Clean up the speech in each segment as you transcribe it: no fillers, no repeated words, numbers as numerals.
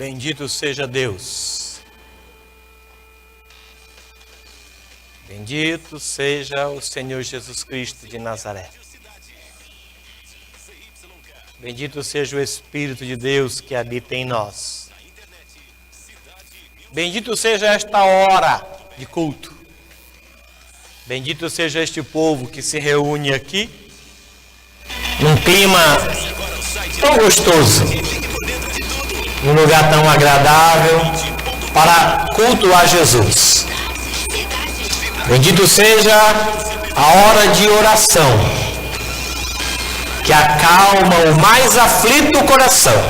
Bendito seja Deus. Bendito seja o Senhor Jesus Cristo de Nazaré. Bendito seja o Espírito de Deus que habita em nós. Bendito seja esta hora de culto. Bendito seja este povo que se reúne aqui num clima tão gostoso, num lugar tão agradável para cultuar Jesus. Bendito seja a hora de oração, que acalma o mais aflito coração.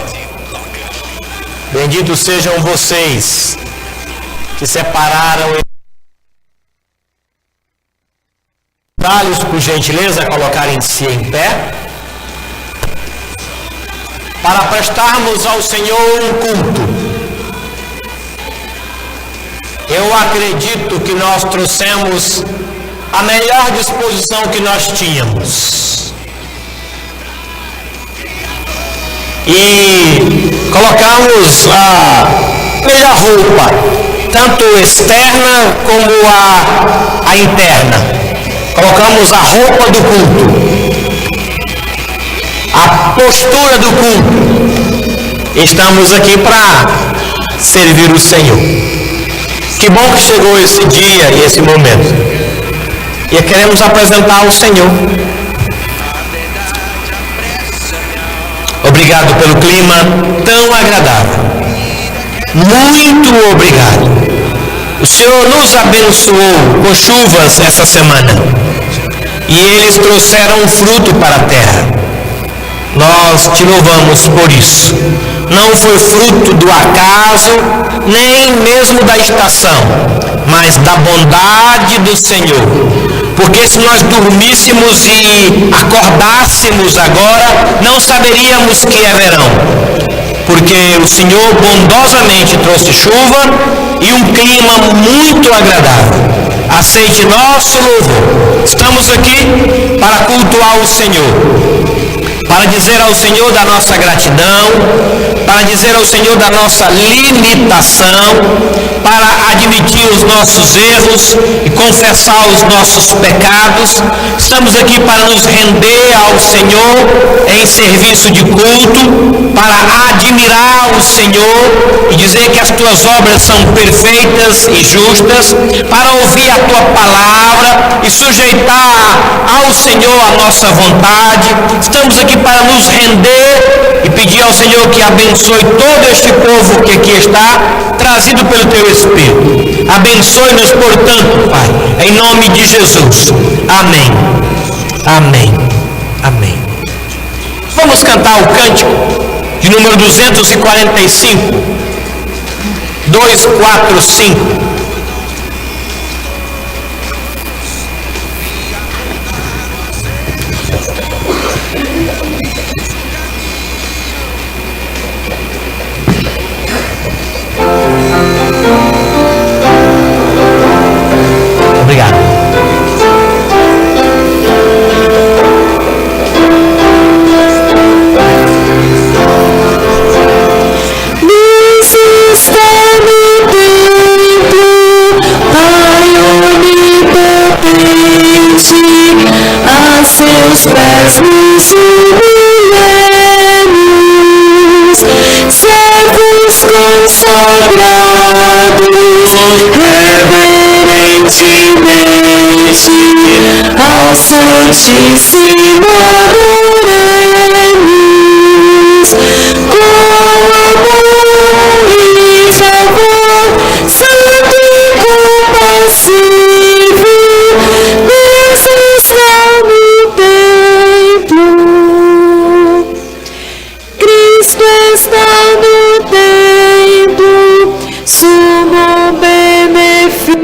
Benditos sejam vocês que separaram. Dá-lhes, por gentileza, colocarem-se em pé, para prestarmos ao Senhor um culto. Eu acredito que nós trouxemos a melhor disposição que nós tínhamos. E colocamos a melhor roupa, tanto externa como a interna. Colocamos a roupa do culto, a postura do culto. Estamos aqui para servir o Senhor. Que bom que chegou esse dia e esse momento. E queremos apresentar ao Senhor. Obrigado pelo clima tão agradável. Muito obrigado. O Senhor nos abençoou com chuvas essa semana. E eles trouxeram fruto para a terra. Nós te louvamos por isso. Não foi fruto do acaso, nem mesmo da estação, mas da bondade do Senhor. Porque se nós dormíssemos e acordássemos agora, não saberíamos que é verão. Porque o Senhor bondosamente trouxe chuva e um clima muito agradável. Aceite nosso louvor. Estamos aqui para cultuar o Senhor, para dizer ao Senhor da nossa gratidão, para dizer ao Senhor da nossa limitação, para admitir os nossos erros e confessar os nossos pecados. Estamos aqui para nos render ao Senhor em serviço de culto, para admirar o Senhor e dizer que as tuas obras são perfeitas e justas, para ouvir a tua palavra e sujeitar ao Senhor a nossa vontade. Estamos aqui para nos render e pedir ao Senhor que abençoe todo este povo que aqui está, trazido pelo teu Espírito. Abençoe-nos, portanto, Pai, em nome de Jesus. Amém. Amém. Amém. Vamos cantar o cântico de número 245. 245. Obrigado. Seus pés nos humilhemos, servos consagrados, reverentemente ao Santíssimo adoremos, com amor e fervor, santo e compassivo, Deus está no templo, Cristo está no templo, sumo benefício.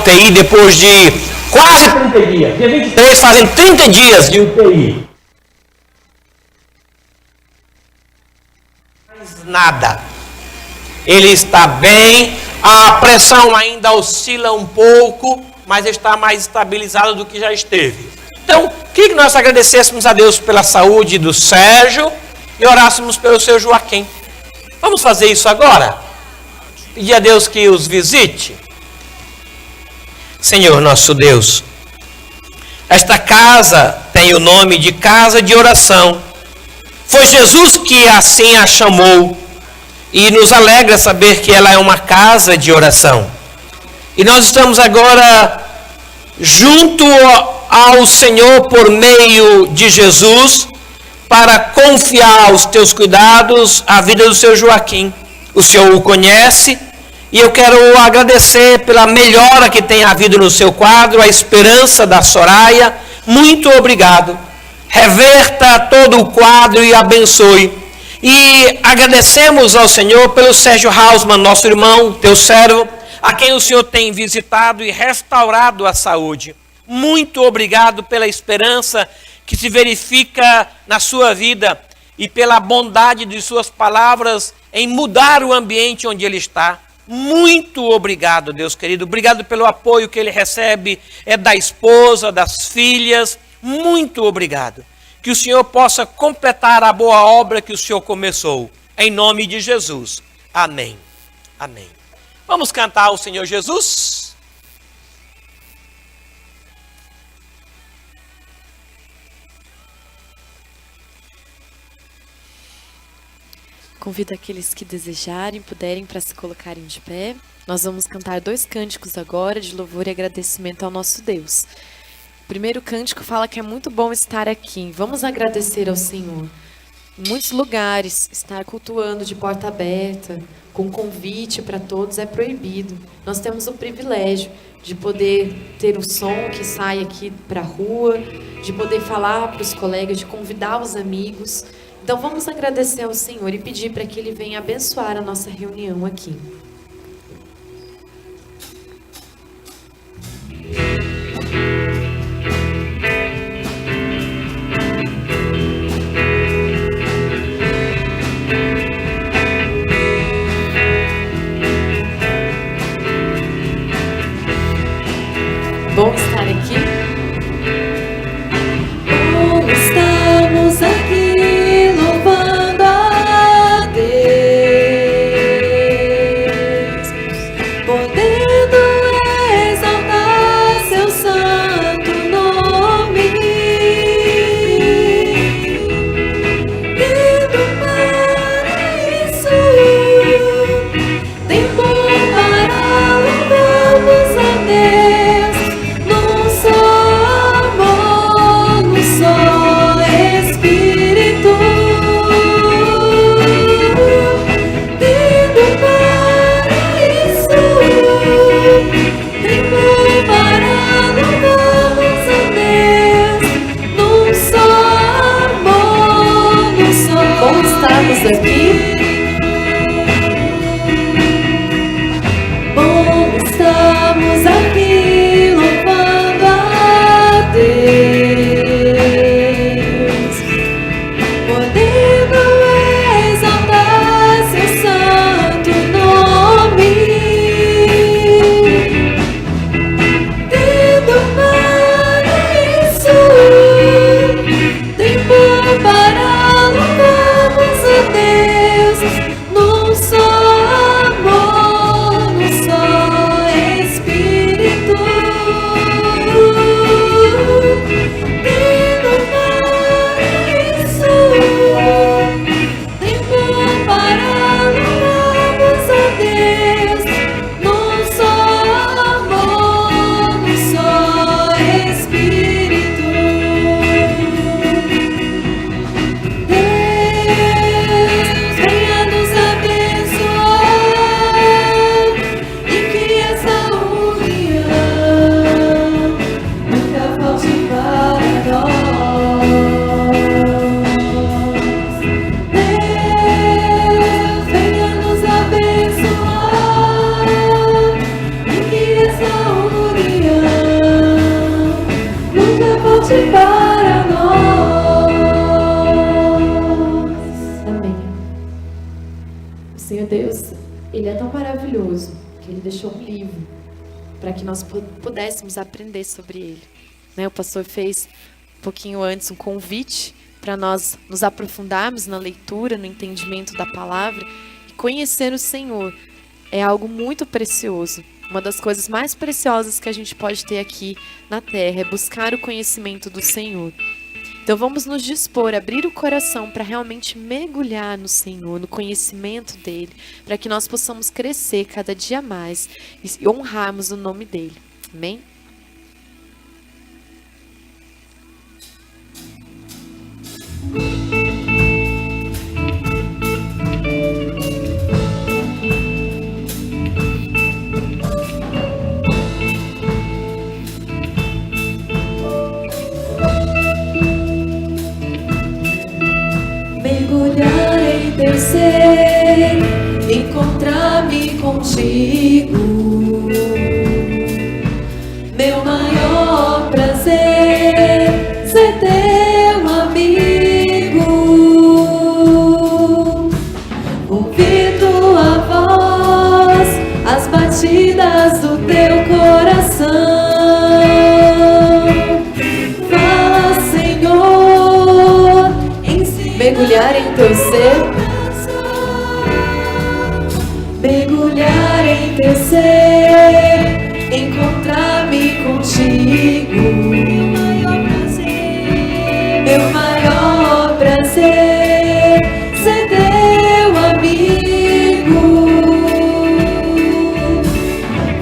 UTI depois de quase 30 dias. Dia 23 fazem 30 dias de UTI. Nada. Ele está bem, a pressão ainda oscila um pouco, mas está mais estabilizado do que já esteve. Então, queria que nós agradecêssemos a Deus pela saúde do Sérgio e orássemos pelo seu Joaquim. Vamos fazer isso agora? Pedir a Deus que os visite. Senhor nosso Deus, esta casa tem o nome de casa de oração. Foi Jesus que assim a chamou e nos alegra saber que ela é uma casa de oração. E nós estamos agora junto ao Senhor por meio de Jesus para confiar aos teus cuidados a vida do seu Joaquim. O Senhor o conhece e eu quero agradecer pela melhora que tem havido no seu quadro, a esperança da Soraya. Muito obrigado. Reverta todo o quadro e abençoe. E agradecemos ao Senhor pelo Sérgio Hausmann, nosso irmão, teu servo, a quem o Senhor tem visitado e restaurado a saúde. Muito obrigado pela esperança que se verifica na sua vida e pela bondade de suas palavras em mudar o ambiente onde ele está. Muito obrigado, Deus querido. Obrigado pelo apoio que ele recebe, da esposa, das filhas. Muito obrigado. Que o Senhor possa completar a boa obra que o Senhor começou. Em nome de Jesus. Amém. Amém. Vamos cantar ao Senhor Jesus? Convido aqueles que desejarem, puderem, para se colocarem de pé. Nós vamos cantar 2 cânticos agora de louvor e agradecimento ao nosso Deus. O primeiro cântico fala que é muito bom estar aqui. Vamos agradecer ao Senhor. Em muitos lugares, estar cultuando de porta aberta, com convite para todos, é proibido. Nós temos o privilégio de poder ter o som que sai aqui para a rua, de poder falar para os colegas, de convidar os amigos. Então vamos agradecer ao Senhor e pedir para que Ele venha abençoar a nossa reunião aqui. Bom estar aqui. Bom estarmos aqui louvando a Deus. Deus, Ele é tão maravilhoso que Ele deixou um livro para que nós pudéssemos aprender sobre Ele. Né? O pastor fez um pouquinho antes um convite para nós nos aprofundarmos na leitura, no entendimento da palavra. E conhecer o Senhor é algo muito precioso. Uma das coisas mais preciosas que a gente pode ter aqui na terra é buscar o conhecimento do Senhor. Então vamos nos dispor, abrir o coração para realmente mergulhar no Senhor, no conhecimento dEle, para que nós possamos crescer cada dia mais e honrarmos o nome dEle. Amém? Mergulhar em teu ser, encontrar-me contigo. Meu maior prazer, ser teu amigo. Ouvir tua voz, as batidas do teu coração. Fala, Senhor, mergulhar em teu ser, mergulhar em teu ser, encontrar-me contigo. Meu maior prazer, ser teu amigo.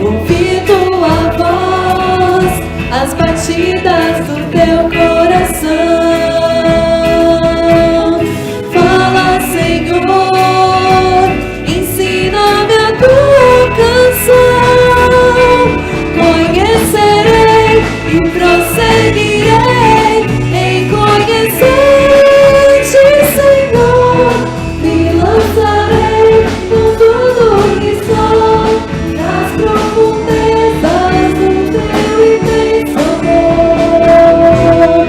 Ouvir tua voz, as batidas do teu coração. Conhecerei e prosseguirei em conhecer-te, Senhor. Me lançarei com tudo que sou nas profundezas do teu imenso amor.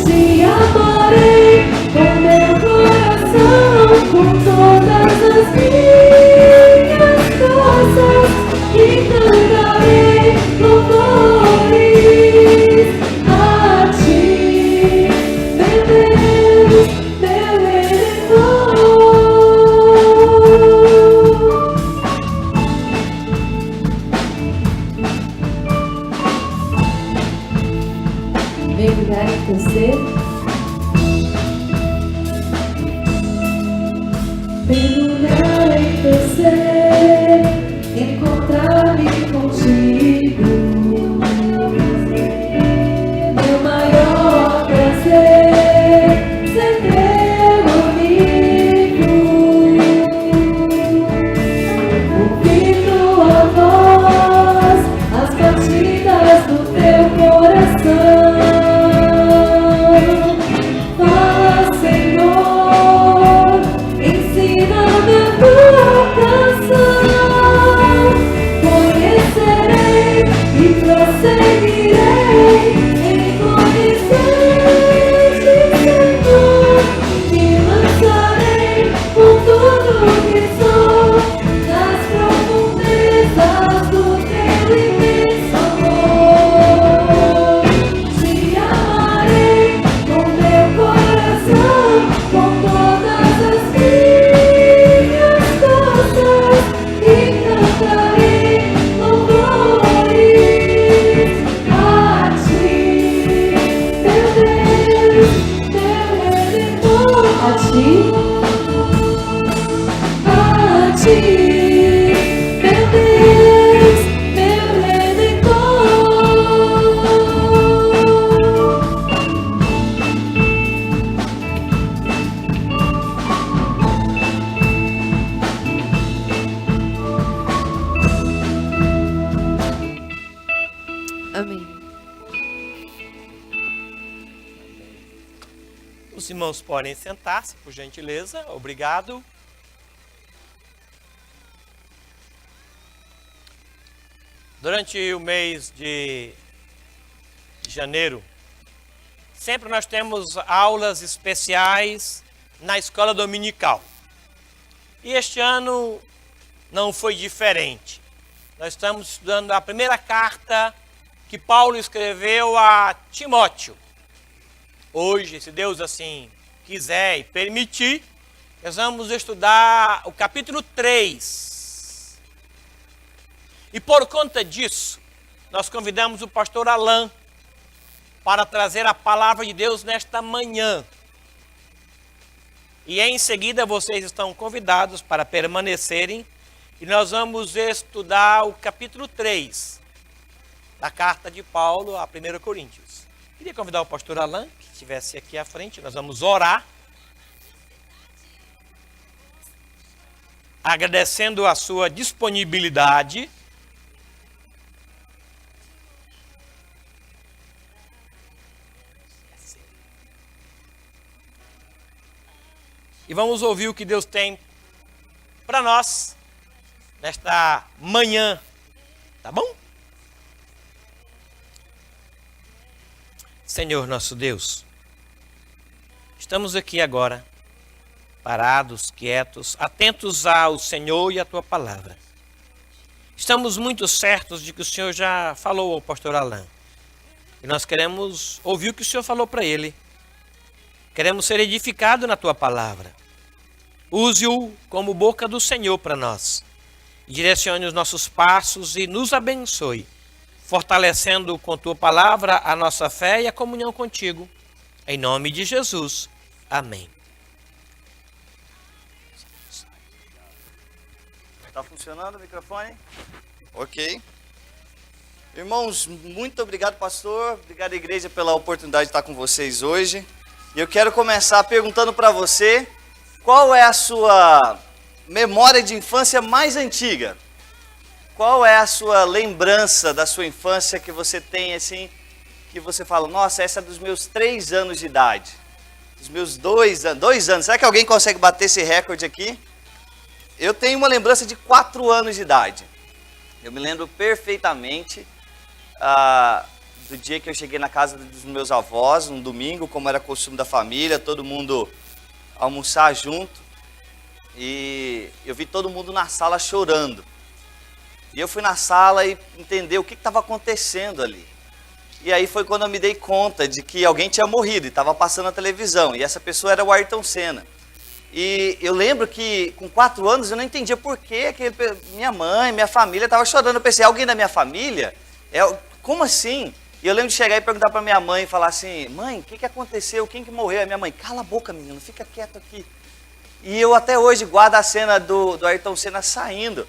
Te amarei com meu coração, com todas as minhas forças, e cantarei louvores a ti, meu Deus, meu Redentor. Mergulhar em teu ser, mergulhar em teu ser, encontrar-me contigo. Meu maior prazer, ser teu amigo. Ouvir tua voz, as batidas do teu coração. Fala, Senhor, ensina-me a tua canção. Conhecerei e prosseguirei em conhecer-te, Senhor. Me lançarei com tudo que sou nas profundezas do teu imenso amor. Te amarei com meu coração, com todas as minhas forças, e cantarei louvores a ti, meu Deus, meu Redentor. A ti, meu Deus, meu Amém. Os irmãos podem sentar-se, por gentileza. Obrigado. Durante o mês de janeiro, sempre nós temos aulas especiais na escola dominical. E este ano não foi diferente. Nós estamos estudando a primeira carta que Paulo escreveu a Timóteo. Hoje, se Deus assim quiser e permitir, nós vamos estudar o capítulo 3. E por conta disso, nós convidamos o pastor Alain para trazer a palavra de Deus nesta manhã. E em seguida vocês estão convidados para permanecerem e nós vamos estudar o capítulo 3 da carta de Paulo a 1 Coríntios. Queria convidar o pastor Alain, que estivesse aqui à frente, nós vamos orar, agradecendo a sua disponibilidade. E vamos ouvir o que Deus tem para nós nesta manhã, tá bom? Senhor nosso Deus, estamos aqui agora, parados, quietos, atentos ao Senhor e à Tua palavra. Estamos muito certos de que o Senhor já falou ao pastor Alain. E nós queremos ouvir o que o Senhor falou para ele. Queremos ser edificados na Tua palavra. Use-o como boca do Senhor para nós. Direcione os nossos passos e nos abençoe, fortalecendo com Tua palavra a nossa fé e a comunhão contigo. Em nome de Jesus. Amém. Está funcionando o microfone? Ok. Irmãos, muito obrigado, pastor. Obrigado, igreja, pela oportunidade de estar com vocês hoje. E eu quero começar perguntando para você, qual é a sua memória de infância mais antiga? Qual é a sua lembrança da sua infância que você tem assim, que você fala, nossa, essa é dos meus 3 anos de idade, dos meus 2 anos. Será que alguém consegue bater esse recorde aqui? Eu tenho uma lembrança de 4 anos de idade. Eu me lembro perfeitamente do dia que eu cheguei na casa dos meus avós, um domingo, como era costume da família, todo mundo almoçar junto. E eu vi todo mundo na sala chorando. E eu fui na sala e entender o que estava acontecendo ali. E aí foi quando eu me dei conta de que alguém tinha morrido e estava passando na televisão. E essa pessoa era o Ayrton Senna. E eu lembro que com 4 anos eu não entendia por que minha mãe, minha família estava chorando. Eu pensei, alguém da minha família? Como assim? E eu lembro de chegar e perguntar para minha mãe e falar assim, mãe, o que aconteceu? Quem que morreu? A minha mãe, cala a boca, menino, fica quieto aqui. E eu até hoje guardo a cena do Ayrton Senna saindo.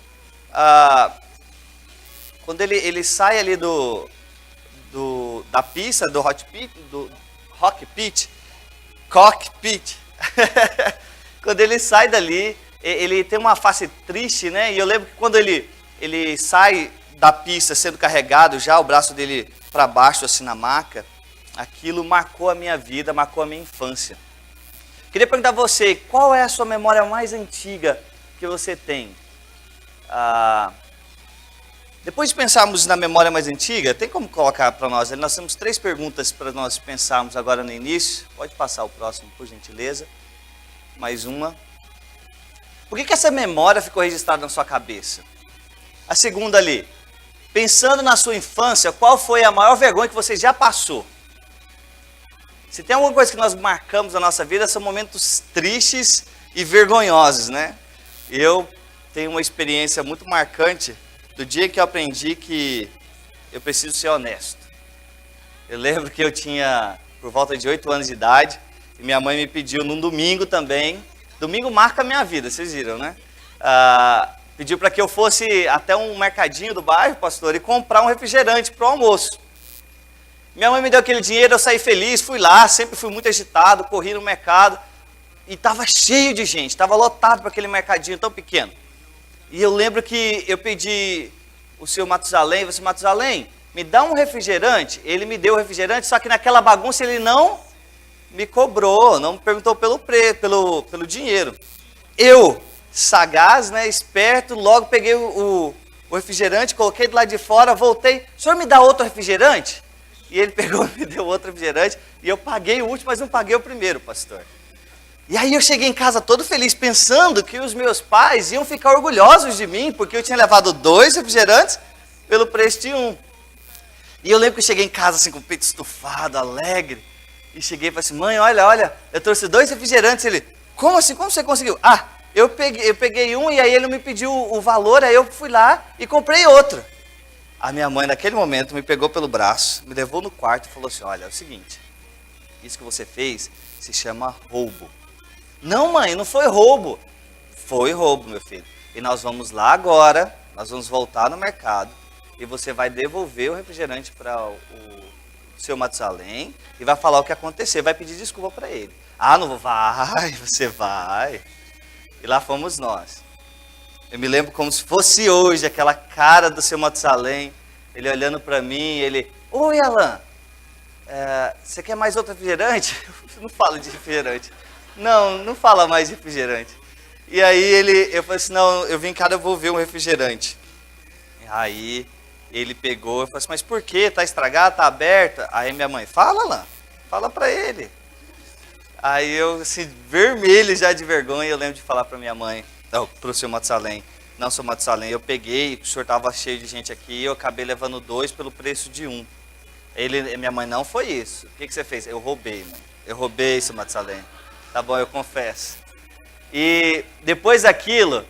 Quando ele sai ali da pista, do cockpit. Quando ele sai dali, ele tem uma face triste, né? E eu lembro que quando ele sai da pista sendo carregado, já o braço dele para baixo, assim na maca, aquilo marcou a minha vida, marcou a minha infância. Queria perguntar a você, qual é a sua memória mais antiga que você tem? Depois de pensarmos na memória mais antiga, tem como colocar para nós? Nós temos 3 perguntas para nós pensarmos agora no início. Pode passar o próximo, por gentileza. Mais uma. Por que essa memória ficou registrada na sua cabeça? A segunda ali. Pensando na sua infância, qual foi a maior vergonha que você já passou? Se tem alguma coisa que nós marcamos na nossa vida, são momentos tristes e vergonhosos, né? Eu tenho uma experiência muito marcante do dia que eu aprendi que eu preciso ser honesto. Eu lembro que eu tinha por volta de 8 anos de idade, e minha mãe me pediu num domingo também. Domingo marca a minha vida, vocês viram, né? Pediu para que eu fosse até um mercadinho do bairro, pastor, e comprar um refrigerante para o almoço. Minha mãe me deu aquele dinheiro, eu saí feliz, fui lá, sempre fui muito agitado, corri no mercado, e estava cheio de gente, estava lotado para aquele mercadinho tão pequeno. E eu lembro que eu pedi o seu Matusalém, você, Matusalém, me dá um refrigerante. Ele me deu o refrigerante, só que naquela bagunça ele não me cobrou, não me perguntou pelo dinheiro. Eu, sagaz, né, esperto, logo peguei o refrigerante, coloquei do lado de fora, voltei. O senhor me dá outro refrigerante? E ele pegou e me deu outro refrigerante, e eu paguei o último, mas não paguei o primeiro, pastor. E aí eu cheguei em casa todo feliz, pensando que os meus pais iam ficar orgulhosos de mim, porque eu tinha levado 2 refrigerantes pelo preço de 1. E eu lembro que eu cheguei em casa assim com o peito estufado, alegre, e cheguei e falei assim, mãe, olha, eu trouxe 2 refrigerantes. Ele, como assim, como você conseguiu? Ah, eu peguei um e aí ele me pediu o valor, aí eu fui lá e comprei outro. A minha mãe naquele momento me pegou pelo braço, me levou no quarto e falou assim, olha, é o seguinte, isso que você fez se chama roubo. Não, mãe, não foi roubo. Foi roubo, meu filho. E nós vamos lá agora, nós vamos voltar no mercado e você vai devolver o refrigerante para o seu Matusalém e vai falar o que aconteceu, vai pedir desculpa para ele. Ah, não vou, vai, você vai. E lá fomos nós. Eu me lembro como se fosse hoje, aquela cara do seu Matusalém, ele olhando para mim, ele, oi Alan, você quer mais outro refrigerante? Eu não falo de refrigerante. Não fala mais de refrigerante. E aí eu falei assim, não, eu vim cá devolver um refrigerante. E aí ele pegou, eu falei assim, mas por quê? Tá estragado, tá aberta? Aí minha mãe, fala lá, fala pra ele. Aí eu, assim, vermelho já de vergonha, eu lembro de falar pra minha mãe, não, pro seu Matusalém, não, seu Matusalém, eu peguei, o senhor tava cheio de gente aqui, eu acabei levando 2 pelo preço de 1. Minha mãe, não foi isso. O que você fez? Eu roubei, mãe. Eu roubei, seu Matusalém. Tá bom, eu confesso. E depois daquilo,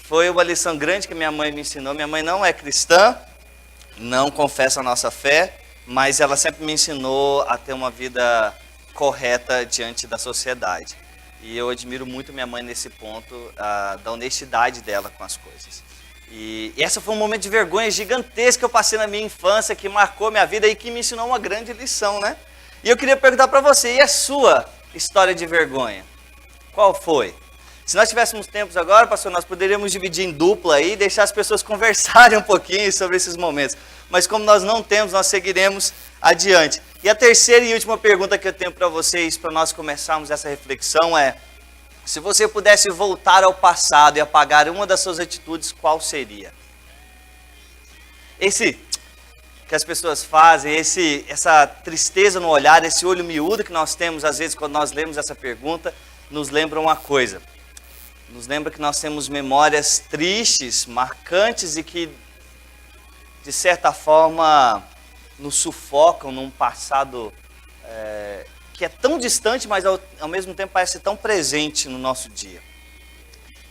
foi uma lição grande que minha mãe me ensinou. Minha mãe não é cristã, não confessa a nossa fé, mas ela sempre me ensinou a ter uma vida correta diante da sociedade. E eu admiro muito minha mãe nesse ponto, da honestidade dela com as coisas. E essa foi um momento de vergonha gigantesca que eu passei na minha infância, que marcou minha vida e que me ensinou uma grande lição, né? E eu queria perguntar para você, e a sua história de vergonha? Qual foi? Se nós tivéssemos tempos agora, pastor, nós poderíamos dividir em dupla aí e deixar as pessoas conversarem um pouquinho sobre esses momentos. Mas como nós não temos, nós seguiremos adiante. E a terceira e última pergunta que eu tenho para vocês, para nós começarmos essa reflexão é, se você pudesse voltar ao passado e apagar uma das suas atitudes, qual seria? Esse que as pessoas fazem, essa tristeza no olhar, esse olho miúdo que nós temos, às vezes, quando nós lemos essa pergunta, nos lembra uma coisa. Nos lembra que nós temos memórias tristes, marcantes e que, de certa forma, nos sufocam num passado que é tão distante, mas ao mesmo tempo parece tão presente no nosso dia.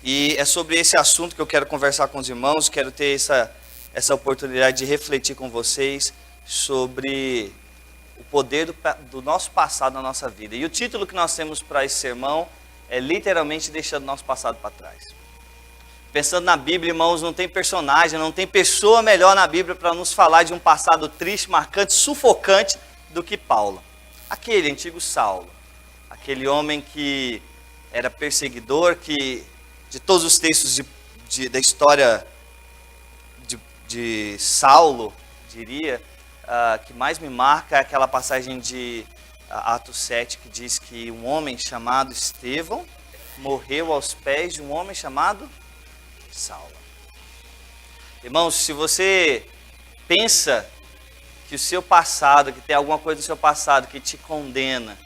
E é sobre esse assunto que eu quero conversar com os irmãos, quero ter essa oportunidade de refletir com vocês sobre o poder do nosso passado na nossa vida. E o título que nós temos para esse sermão é literalmente deixando nosso passado para trás. Pensando na Bíblia, irmãos, não tem personagem, não tem pessoa melhor na Bíblia para nos falar de um passado triste, marcante, sufocante do que Paulo. Aquele antigo Saulo, aquele homem que era perseguidor, que de todos os textos da história de Saulo, diria, que mais me marca é aquela passagem de Atos 7, que diz que um homem chamado Estevão morreu aos pés de um homem chamado Saulo. Irmãos, se você pensa que o seu passado, que tem alguma coisa no seu passado que te condena,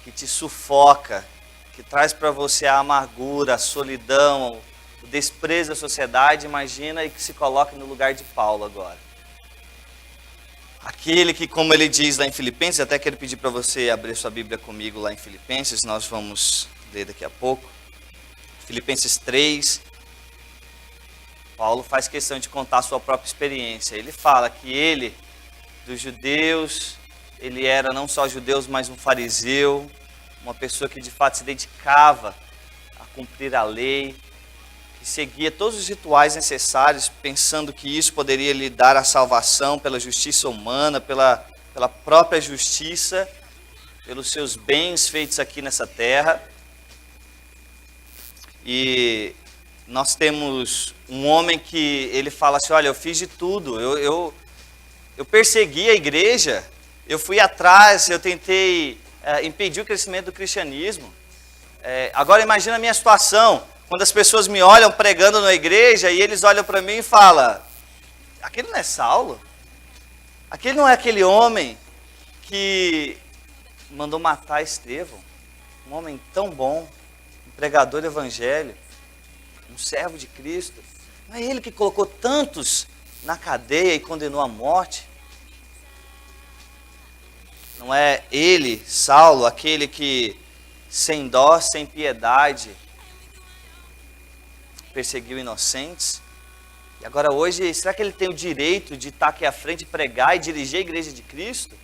que te sufoca, que traz para você a amargura, a solidão, o desprezo da sociedade, imagina e que se coloque no lugar de Paulo agora. Aquele que, como ele diz lá em Filipenses, até quero pedir para você abrir sua Bíblia comigo lá em Filipenses, nós vamos ler daqui a pouco. Filipenses 3, Paulo faz questão de contar a sua própria experiência. Ele fala que ele, dos judeus, ele era não só judeu, mas um fariseu, uma pessoa que de fato se dedicava a cumprir a lei, que seguia todos os rituais necessários, pensando que isso poderia lhe dar a salvação pela justiça humana, pela própria justiça, pelos seus bens feitos aqui nessa terra. E nós temos um homem que ele fala assim, olha, eu fiz de tudo, eu persegui a igreja, eu fui atrás, eu tentei impedir o crescimento do cristianismo. Agora imagina a minha situação, quando as pessoas me olham pregando na igreja e eles olham para mim e falam, aquele não é Saulo? Aquele não é aquele homem que mandou matar Estevão? Um homem tão bom, pregador do evangelho, um servo de Cristo. Não é ele que colocou tantos na cadeia e condenou à morte? Não é ele, Saulo, aquele que sem dó, sem piedade, perseguiu inocentes? E agora hoje, será que ele tem o direito de estar aqui à frente, pregar e dirigir a igreja de Cristo?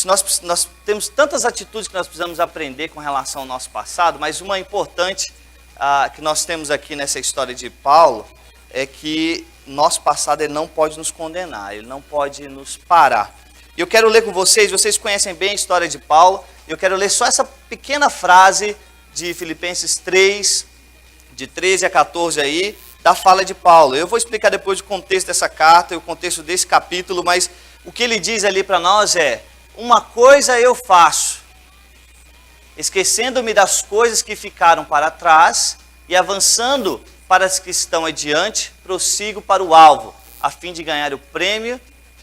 Nós temos tantas atitudes que nós precisamos aprender com relação ao nosso passado, mas uma importante que nós temos aqui nessa história de Paulo é que nosso passado ele não pode nos condenar, ele não pode nos parar. E eu quero ler com vocês conhecem bem a história de Paulo, eu quero ler só essa pequena frase de Filipenses 3, de 13 a 14 aí, da fala de Paulo. Eu vou explicar depois o contexto dessa carta e o contexto desse capítulo, mas o que ele diz ali para nós é: uma coisa eu faço, esquecendo-me das coisas que ficaram para trás e avançando para as que estão adiante, prossigo para o alvo, a fim de ganhar o prêmio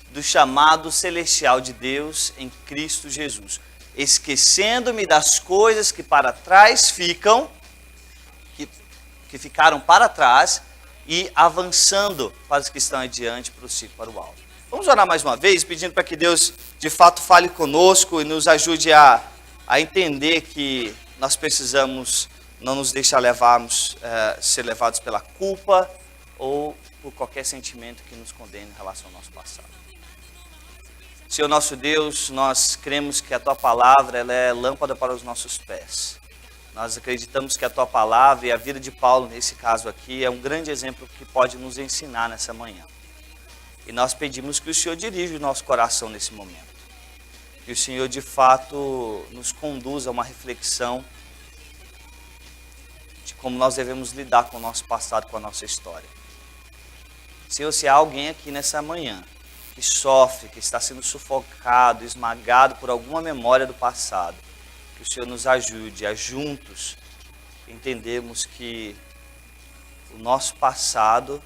do chamado celestial de Deus em Cristo Jesus. Esquecendo-me das coisas que para trás ficam, que ficaram para trás, e avançando para os que estão adiante, prossigo para o alvo. Vamos orar mais uma vez, pedindo para que Deus de fato fale conosco e nos ajude a entender que nós precisamos não nos deixar ser levados pela culpa ou por qualquer sentimento que nos condene em relação ao nosso passado. Senhor nosso Deus, nós cremos que a Tua palavra ela é lâmpada para os nossos pés. Nós acreditamos que a Tua palavra e a vida de Paulo, nesse caso aqui, é um grande exemplo que pode nos ensinar nessa manhã. E nós pedimos que o Senhor dirija o nosso coração nesse momento. Que o Senhor, de fato, nos conduza a uma reflexão de como nós devemos lidar com o nosso passado, com a nossa história. Senhor, se há alguém aqui nessa manhã que sofre, que está sendo sufocado, esmagado por alguma memória do passado, que o Senhor nos ajude a juntos entendermos que o nosso passado,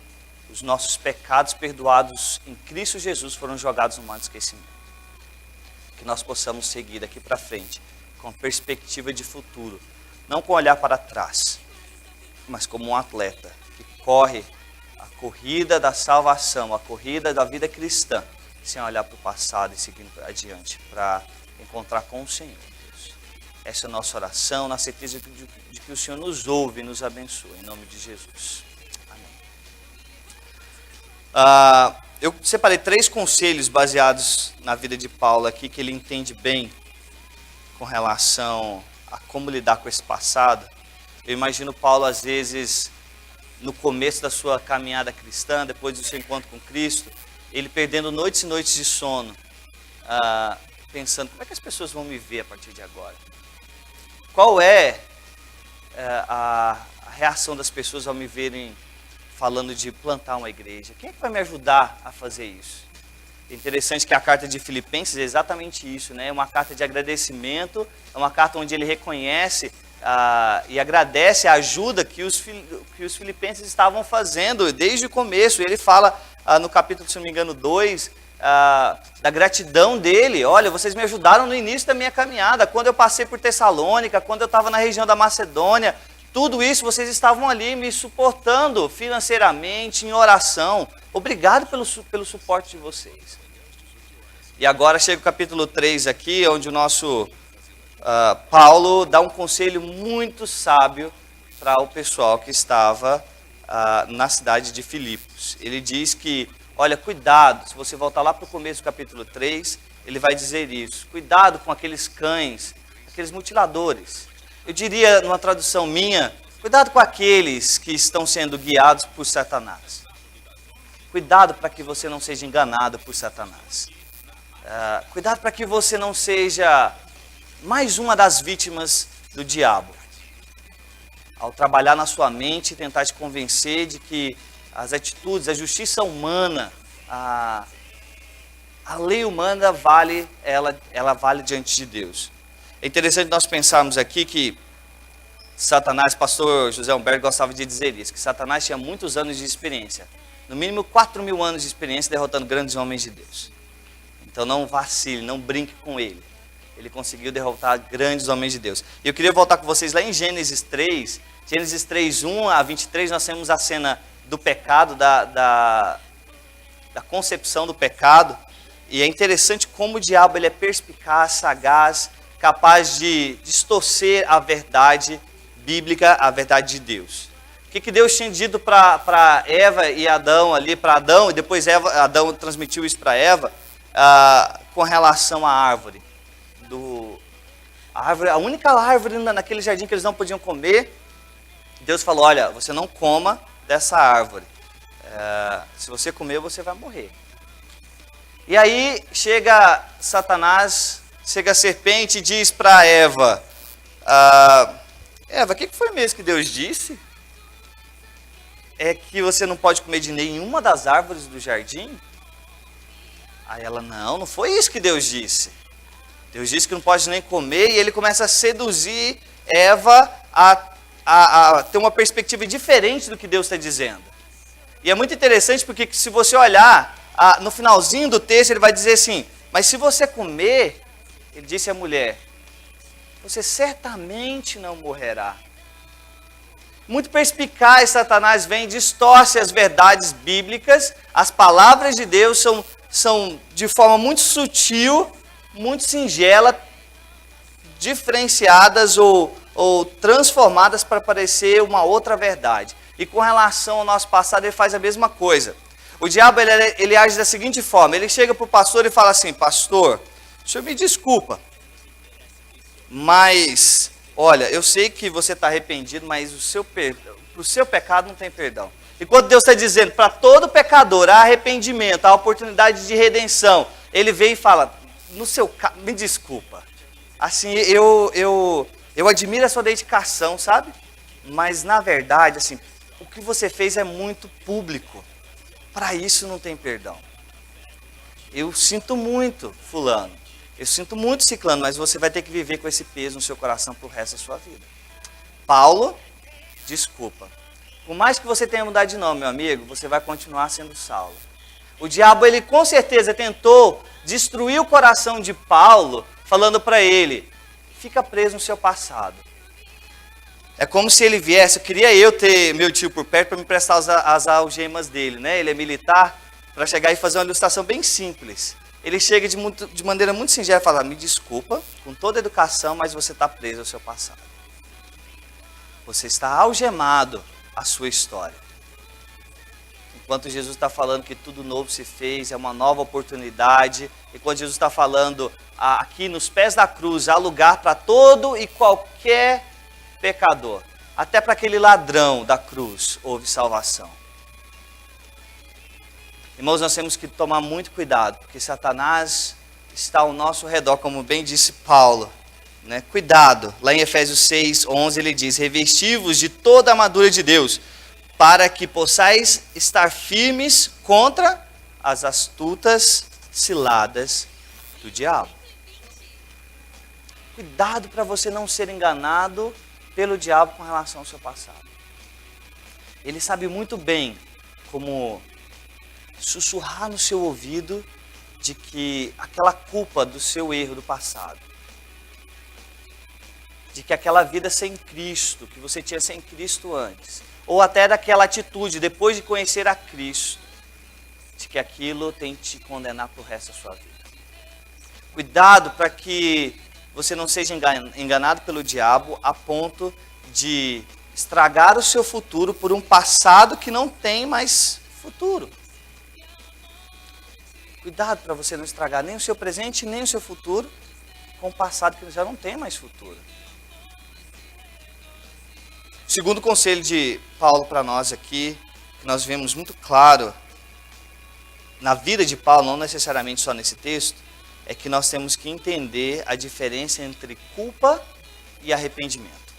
os nossos pecados perdoados em Cristo Jesus foram jogados no mar do esquecimento. Que nós possamos seguir daqui para frente com perspectiva de futuro, não com olhar para trás, mas como um atleta que corre a corrida da salvação, a corrida da vida cristã, sem olhar para o passado e seguindo adiante para encontrar com o Senhor. Essa é a nossa oração, na certeza de que o Senhor nos ouve e nos abençoa, em nome de Jesus. Amém. Eu separei 3 conselhos baseados na vida de Paulo aqui, que ele entende bem com relação a como lidar com esse passado. Eu imagino Paulo, às vezes, no começo da sua caminhada cristã, depois do seu encontro com Cristo, ele perdendo noites e noites de sono, pensando, como é que as pessoas vão me ver a partir de agora? Qual é a reação das pessoas ao me verem falando de plantar uma igreja? Quem é que vai me ajudar a fazer isso? É interessante que a carta de Filipenses é exatamente isso, né? É uma carta de agradecimento, é uma carta onde ele reconhece e agradece a ajuda que os filipenses estavam fazendo desde o começo. Ele fala no capítulo, se não me engano, 2, da gratidão dele. Olha, vocês me ajudaram no início da minha caminhada, quando eu passei por Tessalônica, quando eu estava na região da Macedônia, tudo isso vocês estavam ali me suportando financeiramente, em oração. Obrigado pelo suporte de vocês. E agora chega o capítulo 3 aqui, onde o nosso Paulo dá um conselho muito sábio para o pessoal que estava na cidade de Filipos. Ele diz que, olha, cuidado, se você voltar lá para o começo do capítulo 3, ele vai dizer isso. Cuidado com aqueles cães, aqueles mutiladores. Eu diria, numa tradução minha, cuidado com aqueles que estão sendo guiados por Satanás. Cuidado para que você não seja enganado por Satanás. Cuidado para que você não seja mais uma das vítimas do diabo. Ao trabalhar na sua mente e tentar te convencer de que as atitudes, a justiça humana, a lei humana ela vale diante de Deus. É interessante nós pensarmos aqui que Satanás, pastor José Humberto gostava de dizer isso, que Satanás tinha muitos anos de experiência, no mínimo 4.000 anos de experiência derrotando grandes homens de Deus. Então não vacile, não brinque com ele. ele conseguiu derrotar grandes homens de Deus. E eu queria voltar com vocês lá em Gênesis 3. Gênesis 3, 1 a 23, nós temos a cena do pecado, da concepção do pecado. E é interessante como o diabo ele é perspicaz, sagaz, capaz de distorcer a verdade bíblica, a verdade de Deus. O que Deus tinha dito para Eva e Adão ali, para Adão, e depois Adão transmitiu isso para Eva, com relação à árvore. A única árvore naquele jardim que eles não podiam comer, Deus falou, olha, você não coma dessa árvore. Se você comer, você vai morrer. E aí chega Satanás, chega a serpente e diz para Eva, Eva, o que foi mesmo que Deus disse? É que você não pode comer de nenhuma das árvores do jardim? Aí ela, não foi isso que Deus disse. Deus disse que não pode nem comer, e ele começa a seduzir Eva a ter uma perspectiva diferente do que Deus está dizendo. E é muito interessante porque se você olhar, no finalzinho do texto ele vai dizer assim, mas se você comer, ele disse à mulher, você certamente não morrerá. Muito perspicaz, Satanás vem e distorce as verdades bíblicas, as palavras de Deus são de forma muito sutil, muito singela, diferenciadas ou transformadas para parecer uma outra verdade. E com relação ao nosso passado, ele faz a mesma coisa. O diabo ele age da seguinte forma, ele chega para o pastor e fala assim, pastor, o senhor me desculpa, mas, olha, eu sei que você está arrependido, mas o seu pecado não tem perdão. E quando Deus está dizendo para todo pecador, há arrependimento, há oportunidade de redenção, ele vem e fala, no seu caso, me desculpa. Assim, eu admiro a sua dedicação, sabe? Mas na verdade, assim, o que você fez é muito público. Para isso não tem perdão. Eu sinto muito, fulano. Eu sinto muito, ciclano, mas você vai ter que viver com esse peso no seu coração para o resto da sua vida. Paulo, desculpa. Por mais que você tenha mudado de nome, meu amigo, você vai continuar sendo Saulo. O diabo, ele com certeza tentou destruir o coração de Paulo, falando para ele, fica preso no seu passado. É como se ele viesse, eu queria eu ter meu tio por perto para me prestar as algemas dele, né? Ele é militar, para chegar e fazer uma ilustração bem simples. Ele chega de maneira muito singela e fala, me desculpa, com toda a educação, mas você está preso ao seu passado. Você está algemado à sua história. Enquanto Jesus está falando que tudo novo se fez, é uma nova oportunidade. Enquanto Jesus está falando aqui nos pés da cruz, há lugar para todo e qualquer pecador. Até para aquele ladrão da cruz houve salvação. Irmãos, nós temos que tomar muito cuidado, porque Satanás está ao nosso redor, como bem disse Paulo. Né? Cuidado, lá em Efésios 6, 11 ele diz, revesti-vos de toda a armadura de Deus, para que possais estar firmes contra as astutas ciladas do diabo. Cuidado para você não ser enganado pelo diabo com relação ao seu passado. Ele sabe muito bem como sussurrar no seu ouvido de que aquela culpa do seu erro do passado, de que aquela vida sem Cristo, que você tinha sem Cristo antes, ou até daquela atitude depois de conhecer a Cristo, de que aquilo tem que te condenar para o resto da sua vida. Cuidado para que você não seja enganado pelo diabo a ponto de estragar o seu futuro por um passado que não tem mais futuro. Cuidado para você não estragar nem o seu presente, nem o seu futuro com um passado que já não tem mais futuro. O segundo conselho de Paulo para nós aqui, que nós vemos muito claro na vida de Paulo, não necessariamente só nesse texto, é que nós temos que entender a diferença entre culpa e arrependimento.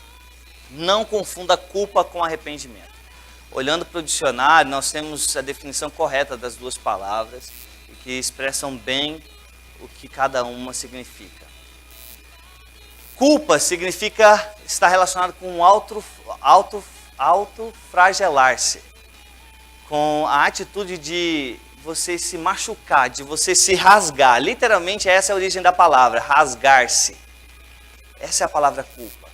Não confunda culpa com arrependimento. Olhando para o dicionário, nós temos a definição correta das duas palavras, que expressam bem o que cada uma significa. Culpa significa estar relacionado com autoflagelar-se, com a atitude de você se machucar, de você se rasgar. Literalmente essa é a origem da palavra, rasgar-se. Essa é a palavra culpa.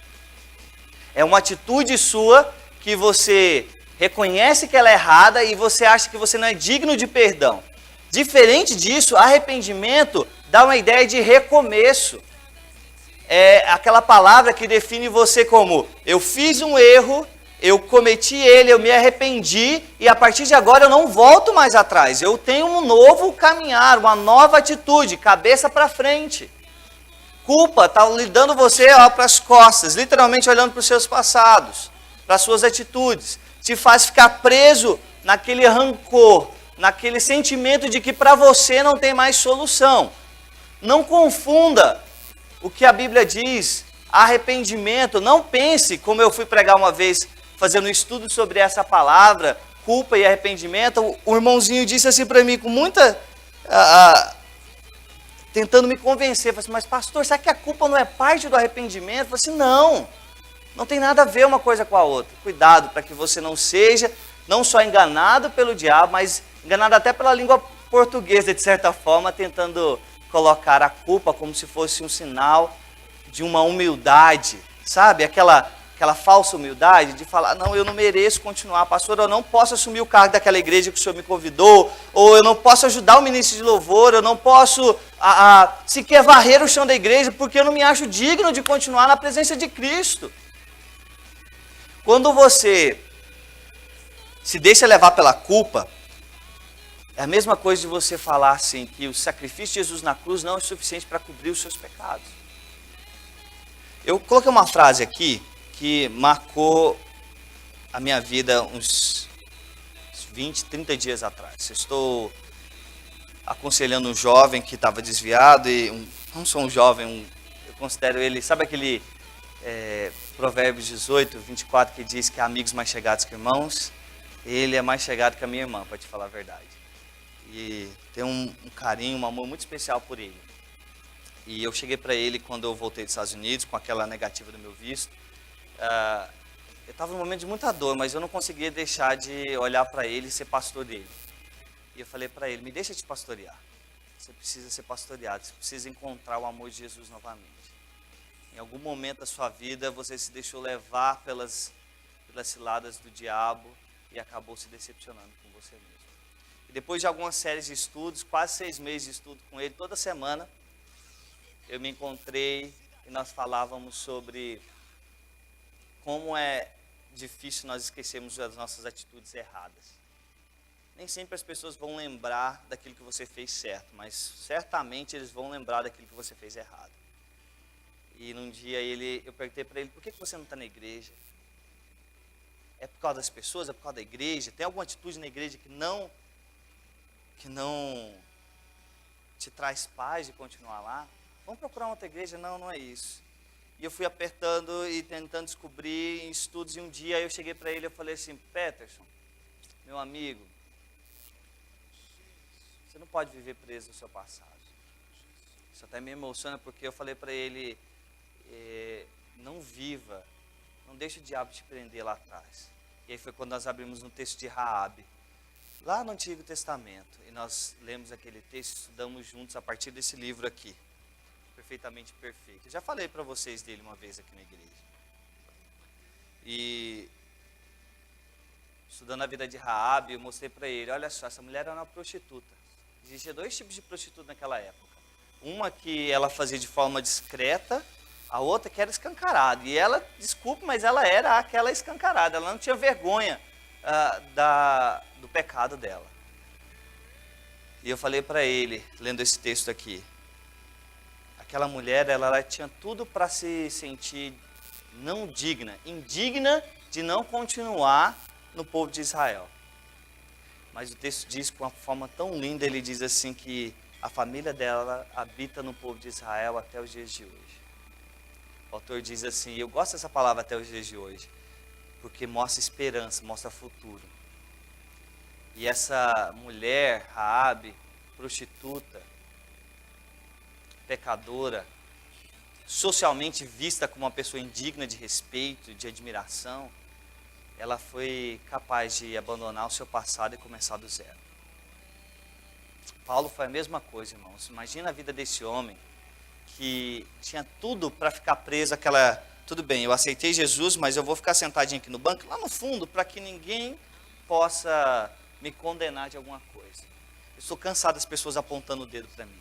É uma atitude sua que você reconhece que ela é errada e você acha que você não é digno de perdão. Diferente disso, arrependimento dá uma ideia de recomeço. É aquela palavra que define você como: eu fiz um erro, eu cometi ele, eu me arrependi e a partir de agora eu não volto mais atrás. Eu tenho um novo caminhar, uma nova atitude, cabeça para frente. Culpa está lidando você para as costas, literalmente olhando para os seus passados, para as suas atitudes. Te faz ficar preso naquele rancor, naquele sentimento de que para você não tem mais solução. Não confunda o que a Bíblia diz, arrependimento. Não pense, como eu fui pregar uma vez, fazendo um estudo sobre essa palavra, culpa e arrependimento. O irmãozinho disse assim para mim, com muita... tentando me convencer, falei assim, mas pastor, será que a culpa não é parte do arrependimento? Eu falei assim, não tem nada a ver uma coisa com a outra. Cuidado para que você não seja, não só enganado pelo diabo, mas enganado até pela língua portuguesa, de certa forma, tentando colocar a culpa como se fosse um sinal de uma humildade, sabe? Aquela falsa humildade de falar, não, eu não mereço continuar, pastor, eu não posso assumir o cargo daquela igreja que o senhor me convidou, ou eu não posso ajudar o ministro de louvor, eu não posso sequer varrer o chão da igreja, porque eu não me acho digno de continuar na presença de Cristo. Quando você se deixa levar pela culpa, é a mesma coisa de você falar assim, que o sacrifício de Jesus na cruz não é suficiente para cobrir os seus pecados. Eu coloquei uma frase aqui, que marcou a minha vida uns 20, 30 dias atrás. Eu estou aconselhando um jovem que estava desviado, e não sou um jovem, eu considero ele, sabe aquele Provérbios 18, 24, que diz que há amigos mais chegados que irmãos? Ele é mais chegado que a minha irmã, para te falar a verdade. E tenho um carinho, um amor muito especial por ele. E eu cheguei para ele quando eu voltei dos Estados Unidos, com aquela negativa do meu visto. Eu estava num momento de muita dor, mas eu não conseguia deixar de olhar para ele e ser pastor dele. E eu falei para ele, me deixa te pastorear. Você precisa ser pastoreado, você precisa encontrar o amor de Jesus novamente. Em algum momento da sua vida, você se deixou levar pelas ciladas do diabo e acabou se decepcionando com você mesmo. E depois de algumas séries de estudos, quase 6 meses de estudo com ele, toda semana, eu me encontrei e nós falávamos sobre como é difícil nós esquecermos das nossas atitudes erradas. Nem sempre as pessoas vão lembrar daquilo que você fez certo, mas certamente eles vão lembrar daquilo que você fez errado. E num dia eu perguntei para ele, por que você não está na igreja? É por causa das pessoas, é por causa da igreja? Tem alguma atitude na igreja que não te traz paz de continuar lá? Vamos procurar uma outra igreja? Não é isso. E eu fui apertando e tentando descobrir em estudos, e um dia eu cheguei para ele e falei assim, Peterson, meu amigo, você não pode viver preso no seu passado. Isso até me emociona porque eu falei para ele, não viva, não deixe o diabo te prender lá atrás. E aí foi quando nós abrimos no texto de Raabe, lá no Antigo Testamento, e nós lemos aquele texto, estudamos juntos a partir desse livro aqui. Perfeitamente perfeito. Eu já falei para vocês dele uma vez aqui na igreja. E estudando a vida de Raabe, eu mostrei para ele, olha só, essa mulher era uma prostituta. Existia 2 tipos de prostituta naquela época. Uma que ela fazia de forma discreta, a outra que era escancarada. E ela, desculpe, mas ela era aquela escancarada. Ela não tinha vergonha do pecado dela. E eu falei para ele, lendo esse texto aqui, aquela mulher, ela tinha tudo para se sentir não digna, indigna de não continuar no povo de Israel. Mas o texto diz com uma forma tão linda, ele diz assim que a família dela habita no povo de Israel até os dias de hoje. O autor diz assim, eu gosto dessa palavra até os dias de hoje, porque mostra esperança, mostra futuro. E essa mulher, Raabe, prostituta, pecadora, socialmente vista como uma pessoa indigna de respeito, de admiração, ela foi capaz de abandonar o seu passado e começar do zero. Paulo foi a mesma coisa, irmãos. Imagina a vida desse homem que tinha tudo para ficar preso àquela... Tudo bem, eu aceitei Jesus, mas eu vou ficar sentadinho aqui no banco, lá no fundo, para que ninguém possa me condenar de alguma coisa. Eu estou cansado das pessoas apontando o dedo para mim.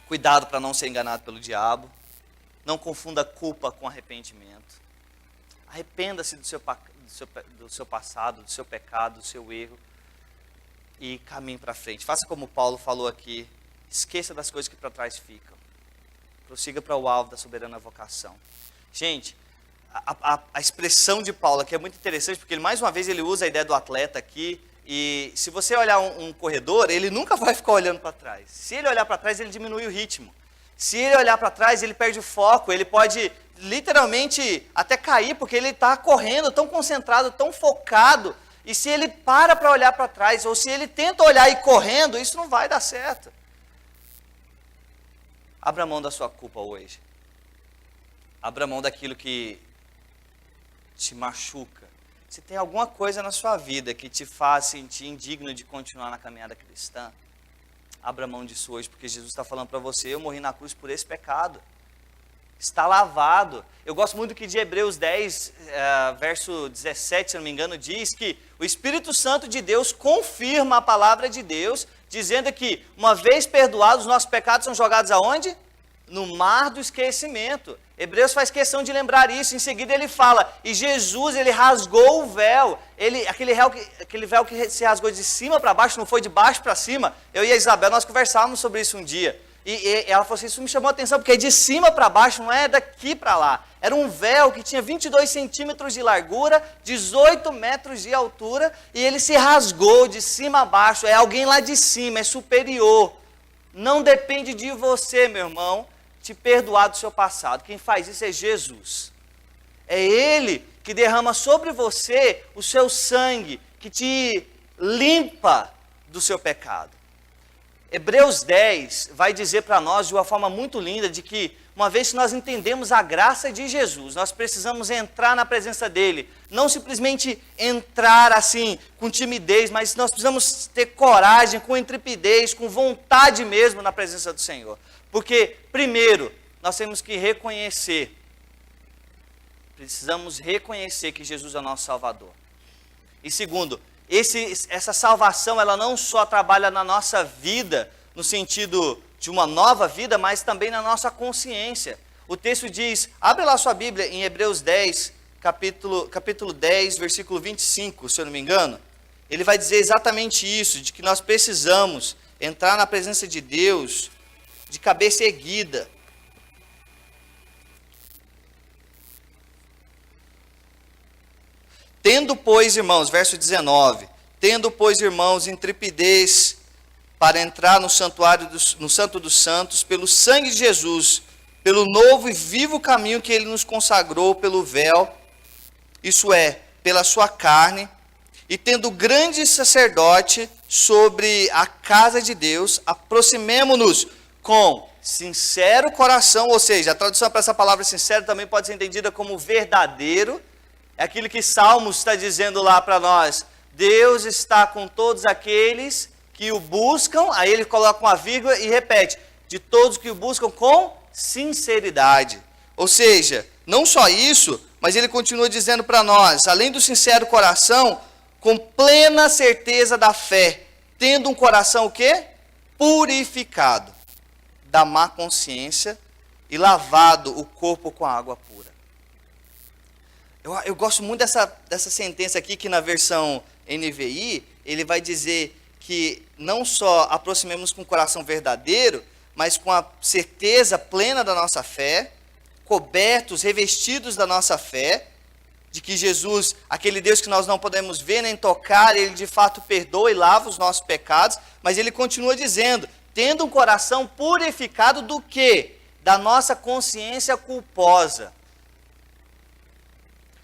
Cuidado para não ser enganado pelo diabo. Não confunda culpa com arrependimento. Arrependa-se do seu passado, do seu pecado, do seu erro. E caminhe para frente. Faça como Paulo falou aqui. Esqueça das coisas que para trás ficam. Prossiga para o alvo da soberana vocação. Gente, a expressão de Paulo aqui é muito interessante, porque mais uma vez ele usa a ideia do atleta aqui. E se você olhar um corredor, ele nunca vai ficar olhando para trás. Se ele olhar para trás, ele diminui o ritmo. Se ele olhar para trás, ele perde o foco. Ele pode literalmente até cair, porque ele está correndo tão concentrado, tão focado. E se ele para olhar para trás, ou se ele tenta olhar e correndo, isso não vai dar certo. Abra mão da sua culpa hoje. Abra mão daquilo que te machuca. Se tem alguma coisa na sua vida que te faz sentir indigno de continuar na caminhada cristã, abra mão disso hoje, porque Jesus está falando para você, eu morri na cruz por esse pecado. Está lavado. Eu gosto muito que de Hebreus 10, verso 17, se não me engano, diz que o Espírito Santo de Deus confirma a palavra de Deus, dizendo que uma vez perdoados, os nossos pecados são jogados aonde? No mar do esquecimento. Hebreus faz questão de lembrar isso. Em seguida ele fala, e Jesus, ele rasgou o véu. Aquele véu que se rasgou de cima para baixo, não foi de baixo para cima. Eu e a Isabel, nós conversávamos sobre isso um dia. E ela falou assim, isso me chamou a atenção, porque é de cima para baixo, não é daqui para lá. Era um véu que tinha 22 centímetros de largura, 18 metros de altura, e ele se rasgou de cima a baixo. É alguém lá de cima, é superior. Não depende de você, meu irmão, te perdoar do seu passado. Quem faz isso é Jesus. É Ele que derrama sobre você o seu sangue, que te limpa do seu pecado. Hebreus 10 vai dizer para nós de uma forma muito linda de que uma vez que nós entendemos a graça de Jesus, nós precisamos entrar na presença dele, não simplesmente entrar assim com timidez, mas nós precisamos ter coragem, com intrepidez, com vontade mesmo na presença do Senhor. Porque primeiro, nós temos que precisamos reconhecer que Jesus é o nosso Salvador. E segundo, essa salvação, ela não só trabalha na nossa vida, no sentido de uma nova vida, mas também na nossa consciência. O texto diz, abre lá sua Bíblia em Hebreus 10, capítulo 10, versículo 25, se eu não me engano. Ele vai dizer exatamente isso, de que nós precisamos entrar na presença de Deus de cabeça erguida. Tendo, pois, irmãos, verso 19, tendo, pois, irmãos, intrepidez para entrar no santuário, no Santo dos Santos, pelo sangue de Jesus, pelo novo e vivo caminho que ele nos consagrou pelo véu, isso é, pela sua carne, e tendo grande sacerdote sobre a casa de Deus, aproximemo-nos com sincero coração, ou seja, a tradução para essa palavra sincero também pode ser entendida como verdadeiro. É aquilo que Salmos está dizendo lá para nós. Deus está com todos aqueles que o buscam, aí ele coloca uma vírgula e repete, de todos que o buscam com sinceridade. Ou seja, não só isso, mas ele continua dizendo para nós, além do sincero coração, com plena certeza da fé, tendo um coração o quê? Purificado da má consciência e lavado o corpo com a água pura. Eu gosto muito dessa sentença aqui, que na versão NVI, ele vai dizer que não só aproximemos com o coração verdadeiro, mas com a certeza plena da nossa fé, cobertos, revestidos da nossa fé, de que Jesus, aquele Deus que nós não podemos ver nem tocar, ele de fato perdoa e lava os nossos pecados, mas ele continua dizendo, tendo um coração purificado do quê? Da nossa consciência culposa.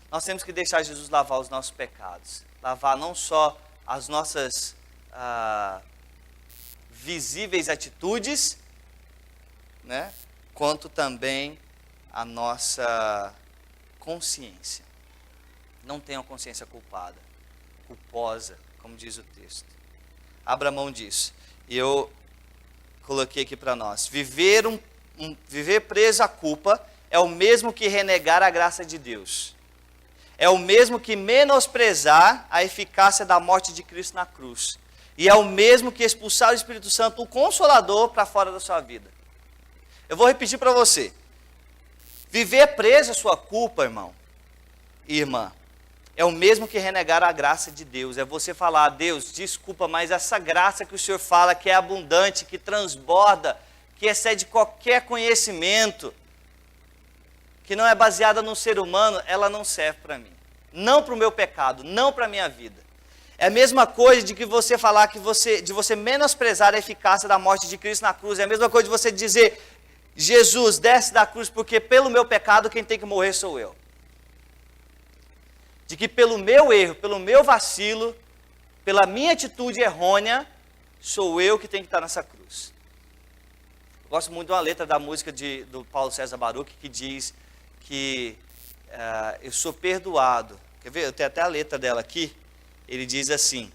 Nós temos que deixar Jesus lavar os nossos pecados. Lavar não só as nossas visíveis atitudes, né, quanto também a nossa consciência. Não tenha consciência culpada, culposa, como diz o texto. Abra mão disso. E eu coloquei aqui para nós. Viver preso à culpa é o mesmo que renegar a graça de Deus. É o mesmo que menosprezar a eficácia da morte de Cristo na cruz. E é o mesmo que expulsar o Espírito Santo, o Consolador, para fora da sua vida. Eu vou repetir para você. Viver preso à sua culpa, irmão e irmã, é o mesmo que renegar a graça de Deus. É você falar: Deus, desculpa, mas essa graça que o Senhor fala, que é abundante, que transborda, que excede qualquer conhecimento, que não é baseada no ser humano, ela não serve para mim. Não para o meu pecado, não para a minha vida. É a mesma coisa de que você falar de você menosprezar a eficácia da morte de Cristo na cruz. É a mesma coisa de você dizer: Jesus, desce da cruz, porque pelo meu pecado quem tem que morrer sou eu. De que pelo meu erro, pelo meu vacilo, pela minha atitude errônea, sou eu que tenho que estar nessa cruz. Eu gosto muito de uma letra da música do Paulo César Baruch, que diz que eu sou perdoado. Quer ver? Eu tenho até a letra dela aqui. Ele diz assim: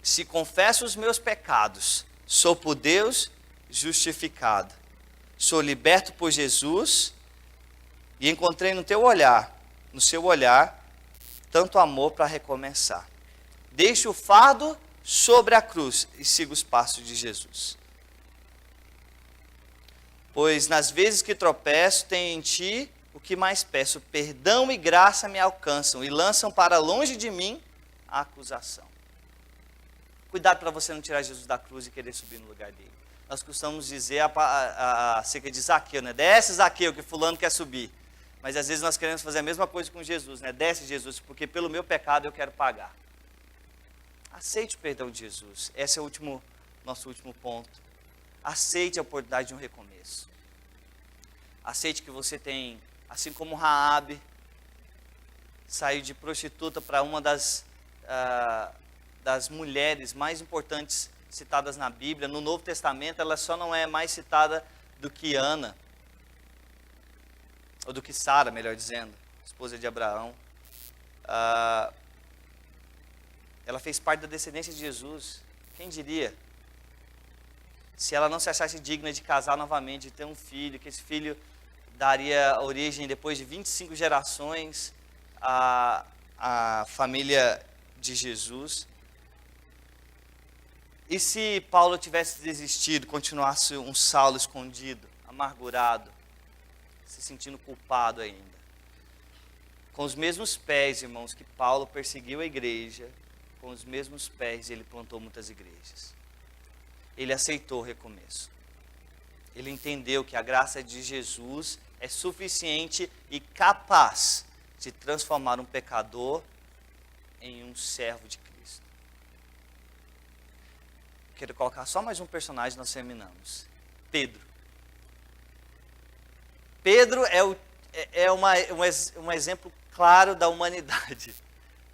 se confesso os meus pecados, sou por Deus justificado. Sou liberto por Jesus e encontrei no seu olhar, tanto amor para recomeçar. Deixe o fardo sobre a cruz e siga os passos de Jesus. Pois nas vezes que tropeço, tenho em ti o que mais peço. Perdão e graça me alcançam e lançam para longe de mim a acusação. Cuidado para você não tirar Jesus da cruz e querer subir no lugar dele. Nós costumamos dizer acerca de Zaqueu, né? Desce, Zaqueu, que fulano quer subir. Mas às vezes nós queremos fazer a mesma coisa com Jesus, né? Desce, Jesus, porque pelo meu pecado eu quero pagar. Aceite o perdão de Jesus. Esse é o nosso último ponto. Aceite a oportunidade de um recomeço. Aceite que você tem, assim como Raabe saiu de prostituta para uma das mulheres mais importantes citadas na Bíblia. No Novo Testamento ela só não é mais citada do que Ana, ou do que Sara, melhor dizendo, esposa de Abraão. Ela fez parte da descendência de Jesus. Quem diria? Se ela não se achasse digna de casar novamente, de ter um filho, que esse filho daria origem, depois de 25 gerações, à família de Jesus. E se Paulo tivesse desistido, continuasse um Saulo escondido, amargurado, se sentindo culpado ainda? Com os mesmos pés, irmãos, que Paulo perseguiu a igreja, com os mesmos pés ele plantou muitas igrejas. Ele aceitou o recomeço. Ele entendeu que a graça de Jesus é suficiente e capaz de transformar um pecador em um servo de Cristo. Quero colocar só mais um personagem, nós terminamos. Pedro. Pedro é um exemplo claro da humanidade,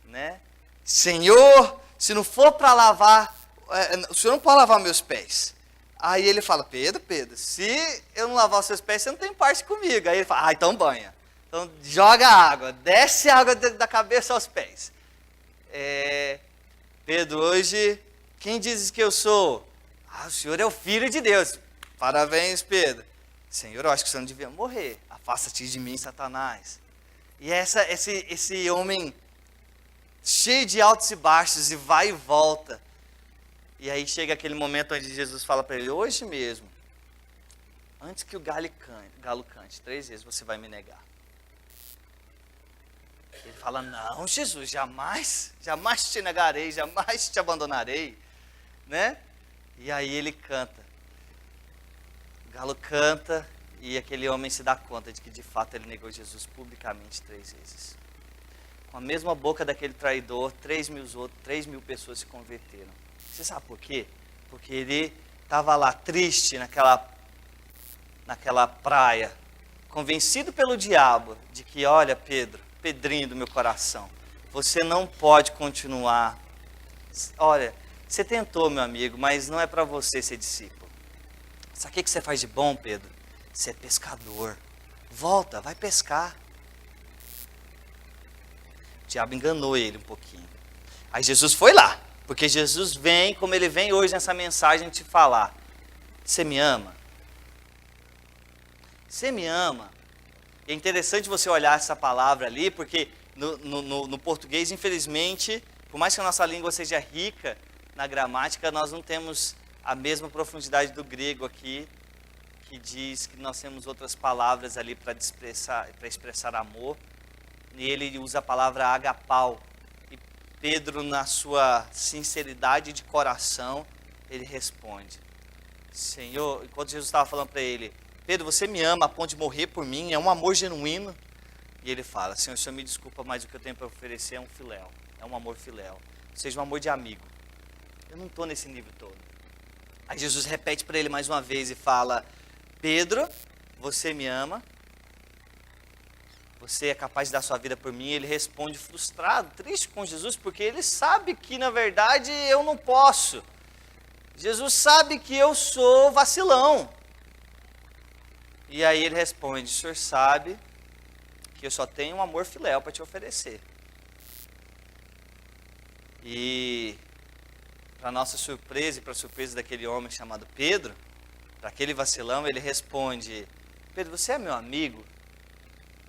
né? Senhor, se não for para lavar, o Senhor não pode lavar meus pés. Aí ele fala: Pedro, se eu não lavar os seus pés, você não tem parte comigo. Aí ele fala: então banha. Então joga água, desce água da cabeça aos pés. Pedro, hoje, quem dizes que eu sou? O Senhor é o Filho de Deus. Parabéns, Pedro. Senhor, eu acho que você não devia morrer. Afasta-te de mim, Satanás. E esse homem cheio de altos e baixos, e vai e volta. E aí chega aquele momento onde Jesus fala para ele: hoje mesmo, antes que o galo cante 3 vezes, você vai me negar. Ele fala: não, Jesus, jamais te negarei, jamais te abandonarei, né? E aí ele canta. O galo canta e aquele homem se dá conta de que de fato ele negou Jesus publicamente 3 vezes. Com a mesma boca daquele traidor, 3 mil pessoas se converteram. Você sabe por quê? Porque ele estava lá triste naquela praia, convencido pelo diabo de que: olha, Pedrinho do meu coração, você não pode continuar. Olha, você tentou, meu amigo, mas não é para você ser discípulo. Sabe o que você faz de bom, Pedro? Você é pescador. Volta, vai pescar. O diabo enganou ele um pouquinho. Aí Jesus foi lá. Porque Jesus vem, como ele vem hoje nessa mensagem, te falar: você me ama? Você me ama? É interessante você olhar essa palavra ali, porque no português, infelizmente, por mais que a nossa língua seja rica na gramática, nós não temos a mesma profundidade do grego aqui, que diz que nós temos outras palavras ali para expressar amor. E ele usa a palavra agapau. E Pedro, na sua sinceridade de coração, ele responde: Senhor, enquanto Jesus estava falando para ele: Pedro, você me ama a ponto de morrer por mim? É um amor genuíno? E ele fala: Senhor, o Senhor me desculpa, mas o que eu tenho para oferecer é um filéu. É um amor filéu. Ou seja, um amor de amigo. Eu não estou nesse nível todo. Aí Jesus repete para ele mais uma vez e fala: Pedro, você me ama? Você é capaz de dar sua vida por mim? Ele responde frustrado, triste com Jesus, porque ele sabe que na verdade eu não posso. Jesus sabe que eu sou vacilão. E aí ele responde: o Senhor sabe que eu só tenho um amor filéu para te oferecer. E para nossa surpresa e para a surpresa daquele homem chamado Pedro, para aquele vacilão, ele responde: Pedro, você é meu amigo?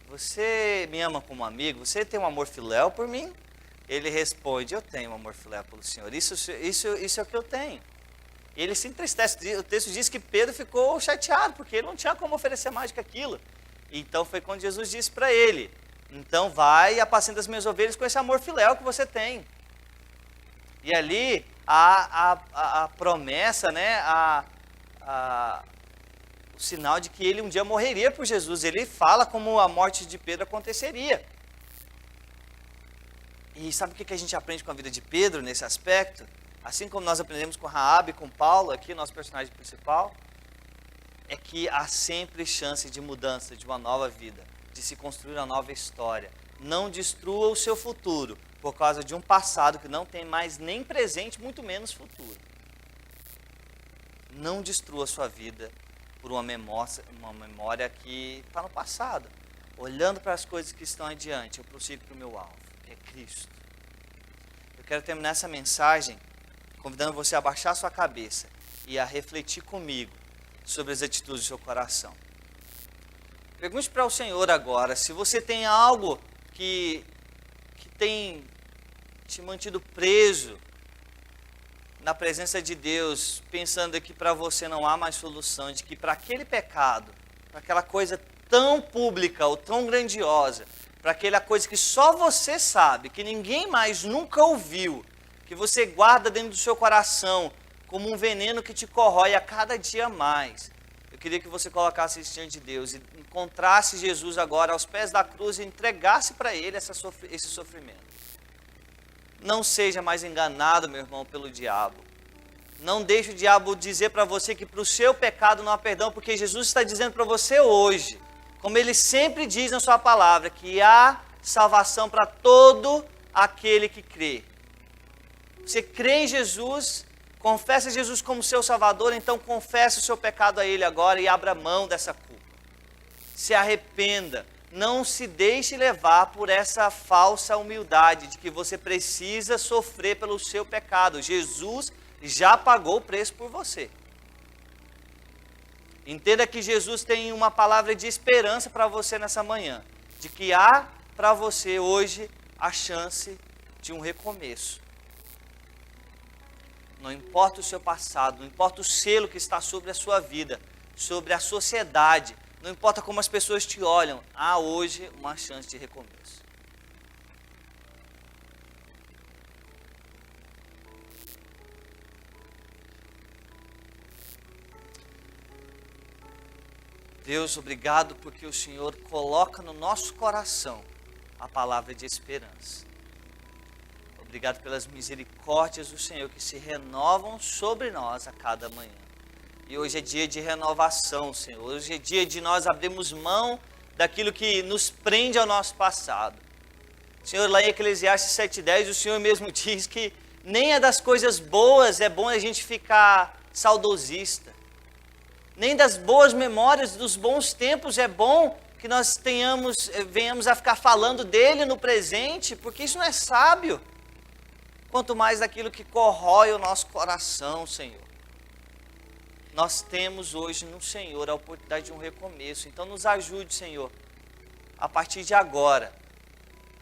Você me ama como amigo? Você tem um amor filéu por mim? Ele responde: eu tenho um amor filéu pelo Senhor. Isso é o que eu tenho. E ele se entristece. O texto diz que Pedro ficou chateado, porque ele não tinha como oferecer mais do que aquilo. Então foi quando Jesus disse para ele: então vai e apacenta as minhas ovelhas com esse amor filéu que você tem. E ali a promessa, né, o sinal de que ele um dia morreria por Jesus. Ele fala como a morte de Pedro aconteceria. E sabe o que a gente aprende com a vida de Pedro nesse aspecto? Assim como nós aprendemos com Raabe e com Paulo, aqui, nosso personagem principal, é que há sempre chance de mudança, de uma nova vida, de se construir uma nova história. Não destrua o seu futuro por causa de um passado que não tem mais nem presente, muito menos futuro. Não destrua a sua vida por uma memória que está no passado. Olhando para as coisas que estão adiante, eu prossigo para o meu alvo, que é Cristo. Eu quero terminar essa mensagem convidando você a baixar sua cabeça e a refletir comigo sobre as atitudes do seu coração. Pergunte para o Senhor agora se você tem algo que tem te mantido preso na presença de Deus, pensando que para você não há mais solução, de que para aquele pecado, para aquela coisa tão pública ou tão grandiosa, para aquela coisa que só você sabe, que ninguém mais nunca ouviu, que você guarda dentro do seu coração como um veneno que te corrói a cada dia mais. Eu queria que você colocasse isso diante de Deus e encontrasse Jesus agora aos pés da cruz e entregasse para Ele esse sofrimento. Não seja mais enganado, meu irmão, pelo diabo. Não deixe o diabo dizer para você que para o seu pecado não há perdão, porque Jesus está dizendo para você hoje, como Ele sempre diz na sua palavra, que há salvação para todo aquele que crê. Você crê em Jesus, confessa Jesus como seu Salvador, então confesse o seu pecado a Ele agora e abra mão dessa culpa. Se arrependa, não se deixe levar por essa falsa humildade de que você precisa sofrer pelo seu pecado. Jesus já pagou o preço por você. Entenda que Jesus tem uma palavra de esperança para você nessa manhã, de que há para você hoje a chance de um recomeço. Não importa o seu passado, não importa o selo que está sobre a sua vida, sobre a sociedade, não importa como as pessoas te olham, há hoje uma chance de recomeço. Deus, obrigado porque o Senhor coloca no nosso coração a palavra de esperança. Obrigado pelas misericórdias do Senhor que se renovam sobre nós a cada manhã. E hoje é dia de renovação, Senhor. Hoje é dia de nós abrirmos mão daquilo que nos prende ao nosso passado. Senhor, lá em Eclesiastes 7:10, o Senhor mesmo diz que nem é das coisas boas é bom a gente ficar saudosista. Nem das boas memórias, dos bons tempos é bom que nós venhamos a ficar falando dele no presente, porque isso não é sábio. quanto mais daquilo que corrói o nosso coração, Senhor. Nós temos hoje no Senhor a oportunidade de um recomeço. Então nos ajude, Senhor, a partir de agora,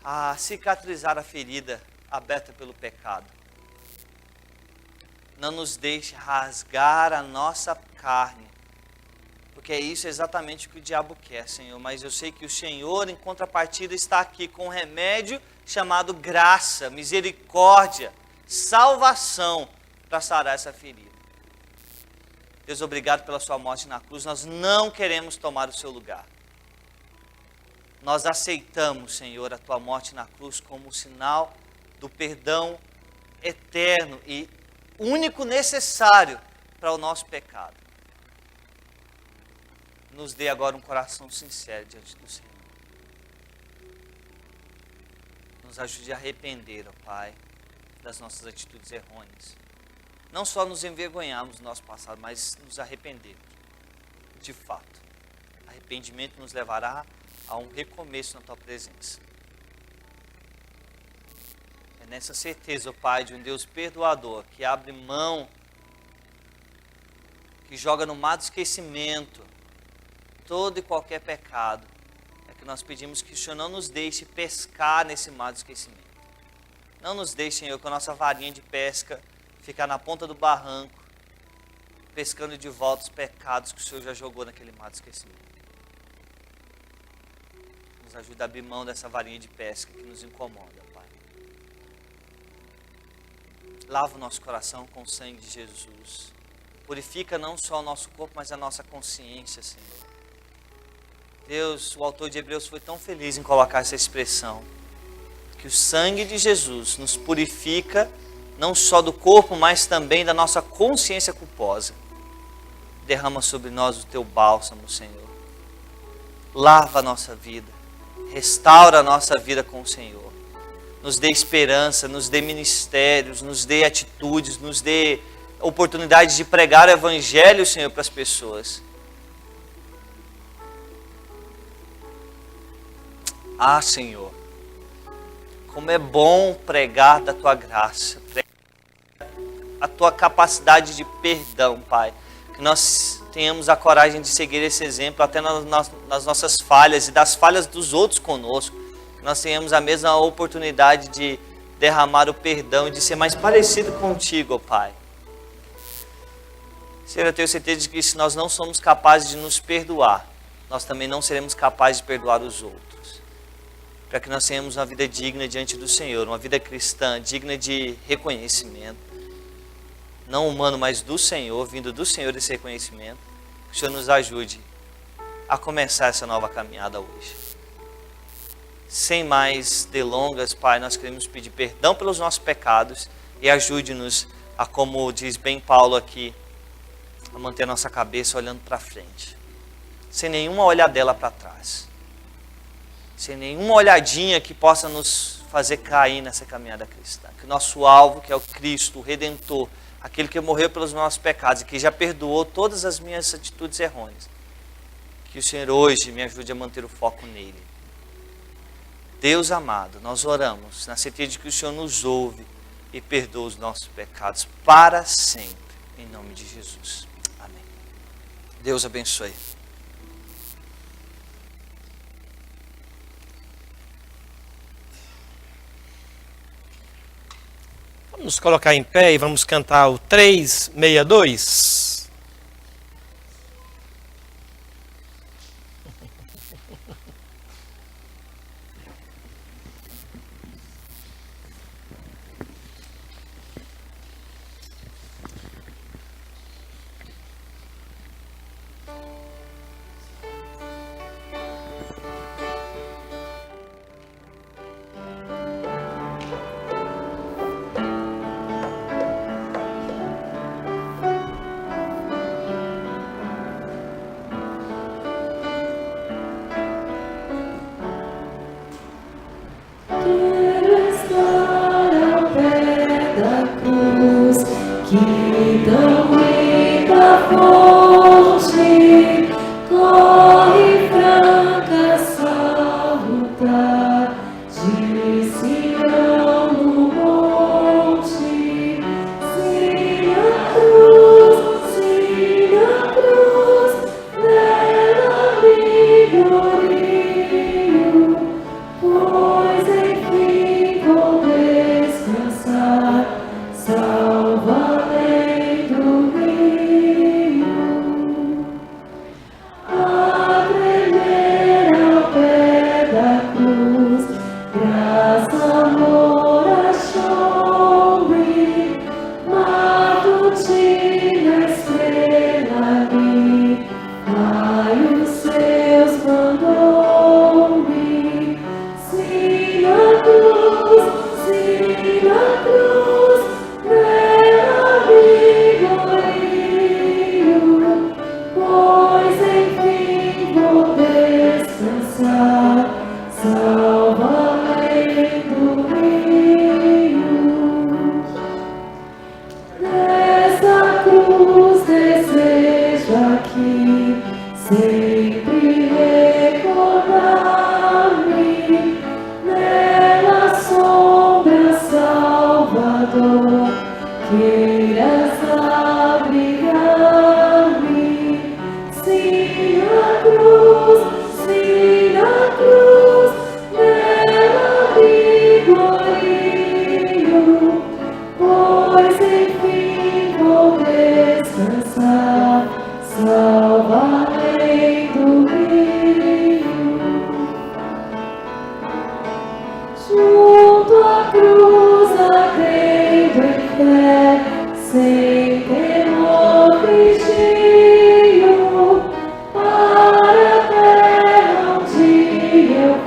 a cicatrizar a ferida aberta pelo pecado. Não nos deixe rasgar a nossa carne, porque é isso exatamente o que o diabo quer, Senhor. Mas eu sei que o Senhor, em contrapartida, está aqui com um remédio chamado graça, misericórdia, salvação, para sarar essa ferida. Deus, obrigado pela sua morte na cruz. Nós não queremos tomar o seu lugar. Nós aceitamos, Senhor, a tua morte na cruz como sinal do perdão eterno e único necessário para o nosso pecado. Nos dê agora um coração sincero diante do Senhor. Nos ajude a arrepender, ó Pai, das nossas atitudes errôneas. Não só nos envergonharmos do nosso passado, mas nos arrependermos, de fato. Arrependimento nos levará a um recomeço na tua presença. É nessa certeza, ó Pai, de um Deus perdoador, que abre mão, que joga no mar do esquecimento todo e qualquer pecado, é que nós pedimos que o Senhor não nos deixe pescar nesse mar do esquecimento. Não nos deixe, Senhor, com a nossa varinha de pesca ficar na ponta do barranco, pescando de volta os pecados que o Senhor já jogou naquele mar do esquecimento. Nos ajuda a abrir mão dessa varinha de pesca que nos incomoda, Pai. Lava o nosso coração com o sangue de Jesus. Purifica não só o nosso corpo, mas a nossa consciência, Senhor. Deus, o autor de Hebreus foi tão feliz em colocar essa expressão, que o sangue de Jesus nos purifica não só do corpo, mas também da nossa consciência culposa. Derrama sobre nós o teu bálsamo, Senhor. Lava a nossa vida. Restaura a nossa vida com o Senhor. Nos dê esperança, nos dê ministérios, nos dê atitudes, nos dê oportunidade de pregar o Evangelho, Senhor, para as pessoas. Ah, Senhor, como é bom pregar da tua graça, pregar a tua capacidade de perdão, Pai. Que nós tenhamos a coragem de seguir esse exemplo até nas nossas falhas e das falhas dos outros conosco. Que nós tenhamos a mesma oportunidade de derramar o perdão e de ser mais parecido contigo, ó Pai. Senhor, eu tenho certeza de que se nós não somos capazes de nos perdoar, nós também não seremos capazes de perdoar os outros. Para que nós tenhamos uma vida digna diante do Senhor, uma vida cristã, digna de reconhecimento. Não humano, mas do Senhor, vindo do Senhor esse reconhecimento. Que o Senhor nos ajude a começar essa nova caminhada hoje. Sem mais delongas, Pai, nós queremos pedir perdão pelos nossos pecados e ajude-nos a, como diz bem Paulo aqui, a manter a nossa cabeça olhando para frente, sem nenhuma olhadela para trás. Sem nenhuma olhadinha que possa nos fazer cair nessa caminhada cristã. Que o nosso alvo, que é o Cristo, o Redentor, aquele que morreu pelos nossos pecados e que já perdoou todas as minhas atitudes errôneas, que o Senhor hoje me ajude a manter o foco nele. Deus amado, nós oramos na certeza de que o Senhor nos ouve e perdoa os nossos pecados para sempre, em nome de Jesus. Amém. Deus abençoe. Vamos nos colocar em pé e vamos cantar o 362. Quero estar ao pé da cruz, que tão rica fonte corre franca salutar de Sião no monte.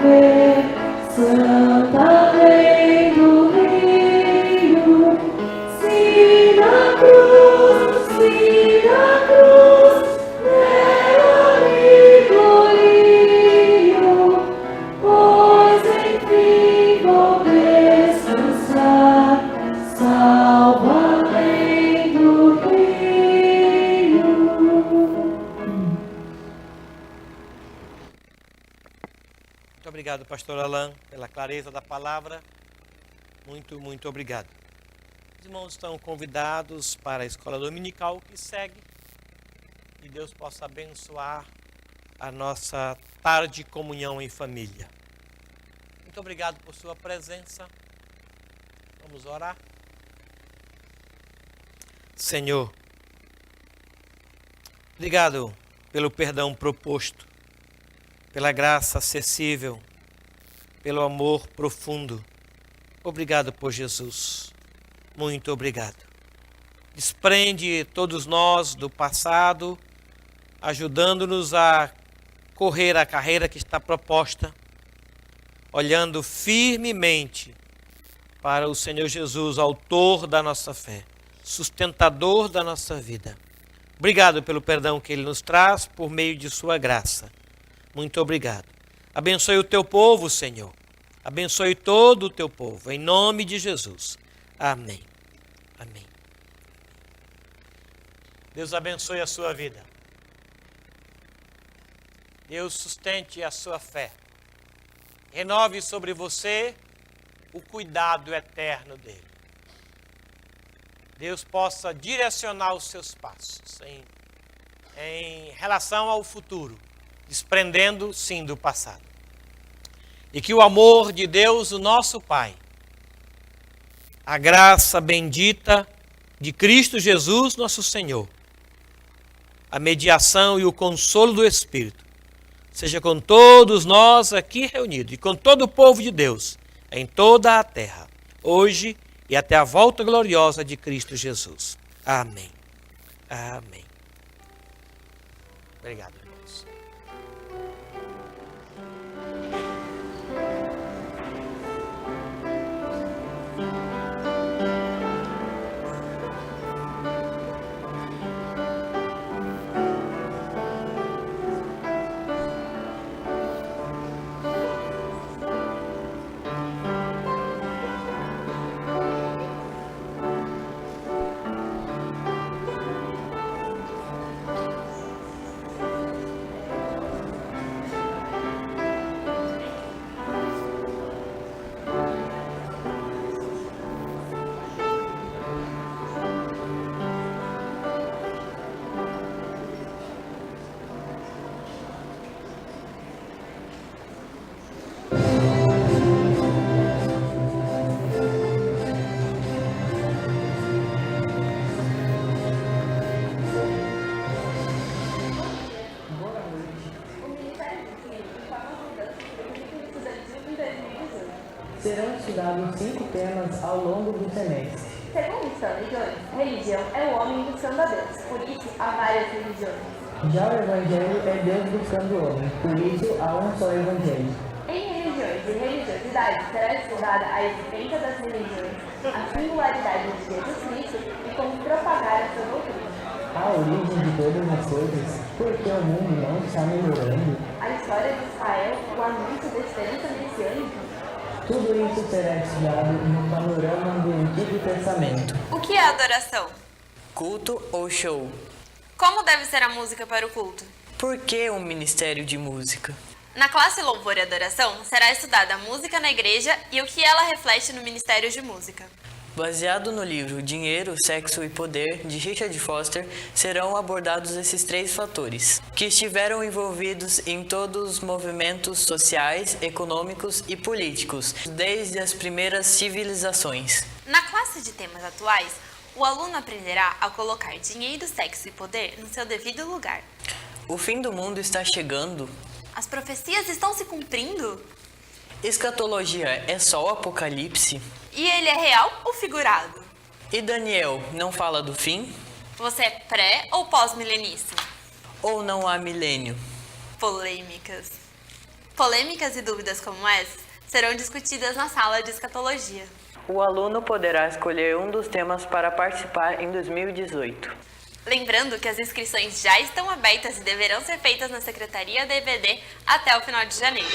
fé, Santa Lei do Rio, se na cruz, nela me glorio, pois enfim vou descansar, salvo além do rio. Muito obrigado, pastor Alain, pela clareza da palavra. Muito, muito obrigado. Os irmãos estão convidados para a escola dominical que segue. Que Deus possa abençoar a nossa tarde de comunhão em família. Muito obrigado por sua presença. Vamos orar. Senhor, obrigado pelo perdão proposto, pela graça acessível, pelo amor profundo. Obrigado por Jesus. Muito obrigado. Desprende todos nós do passado, ajudando-nos a correr a carreira que está proposta, olhando firmemente para o Senhor Jesus, autor da nossa fé, sustentador da nossa vida. Obrigado pelo perdão que Ele nos traz por meio de sua graça. Muito obrigado. Abençoe o teu povo, Senhor. Abençoe todo o teu povo, em nome de Jesus. Amém. Amém. Deus abençoe a sua vida. Deus sustente a sua fé. Renove sobre você o cuidado eterno dele. Deus possa direcionar os seus passos em relação ao futuro, desprendendo sim do passado. E que o amor de Deus, o nosso Pai, a graça bendita de Cristo Jesus, nosso Senhor, a mediação e o consolo do Espírito, seja com todos nós aqui reunidos e com todo o povo de Deus, em toda a terra, hoje e até a volta gloriosa de Cristo Jesus. Amém. Amém. Obrigado, irmãos. Serão estudados 5 temas ao longo do semestre. Segundo Stanley Jones, religião é o homem buscando a Deus, por isso há várias religiões. Já o Evangelho é Deus buscando o homem, por isso há um só Evangelho. Em religiões e religiosidade será estudada a existência das religiões, a singularidade de Jesus Cristo e como propagar a sua doutrina. A origem de todas as coisas, porque o mundo não está melhorando. A história de Israel, o anúncio da esperança messiânica. Tudo isso será estudado no panorama do Antigo Testamento. O que é adoração? Culto ou show? Como deve ser a música para o culto? Por que um ministério de música? Na classe Louvor e Adoração, será estudada a música na igreja e o que ela reflete no ministério de música. Baseado no livro Dinheiro, Sexo e Poder, de Richard Foster, serão abordados esses 3 fatores, que estiveram envolvidos em todos os movimentos sociais, econômicos e políticos, desde as primeiras civilizações. Na classe de temas atuais, o aluno aprenderá a colocar dinheiro, sexo e poder no seu devido lugar. O fim do mundo está chegando. As profecias estão se cumprindo? Escatologia é só o apocalipse? E ele é real ou figurado? E Daniel não fala do fim? Você é pré ou pós-milenista? Ou não há milênio? Polêmicas. Polêmicas e dúvidas como essas serão discutidas na sala de escatologia. O aluno poderá escolher um dos temas para participar em 2018. Lembrando que as inscrições já estão abertas e deverão ser feitas na Secretaria da EBD até o final de janeiro.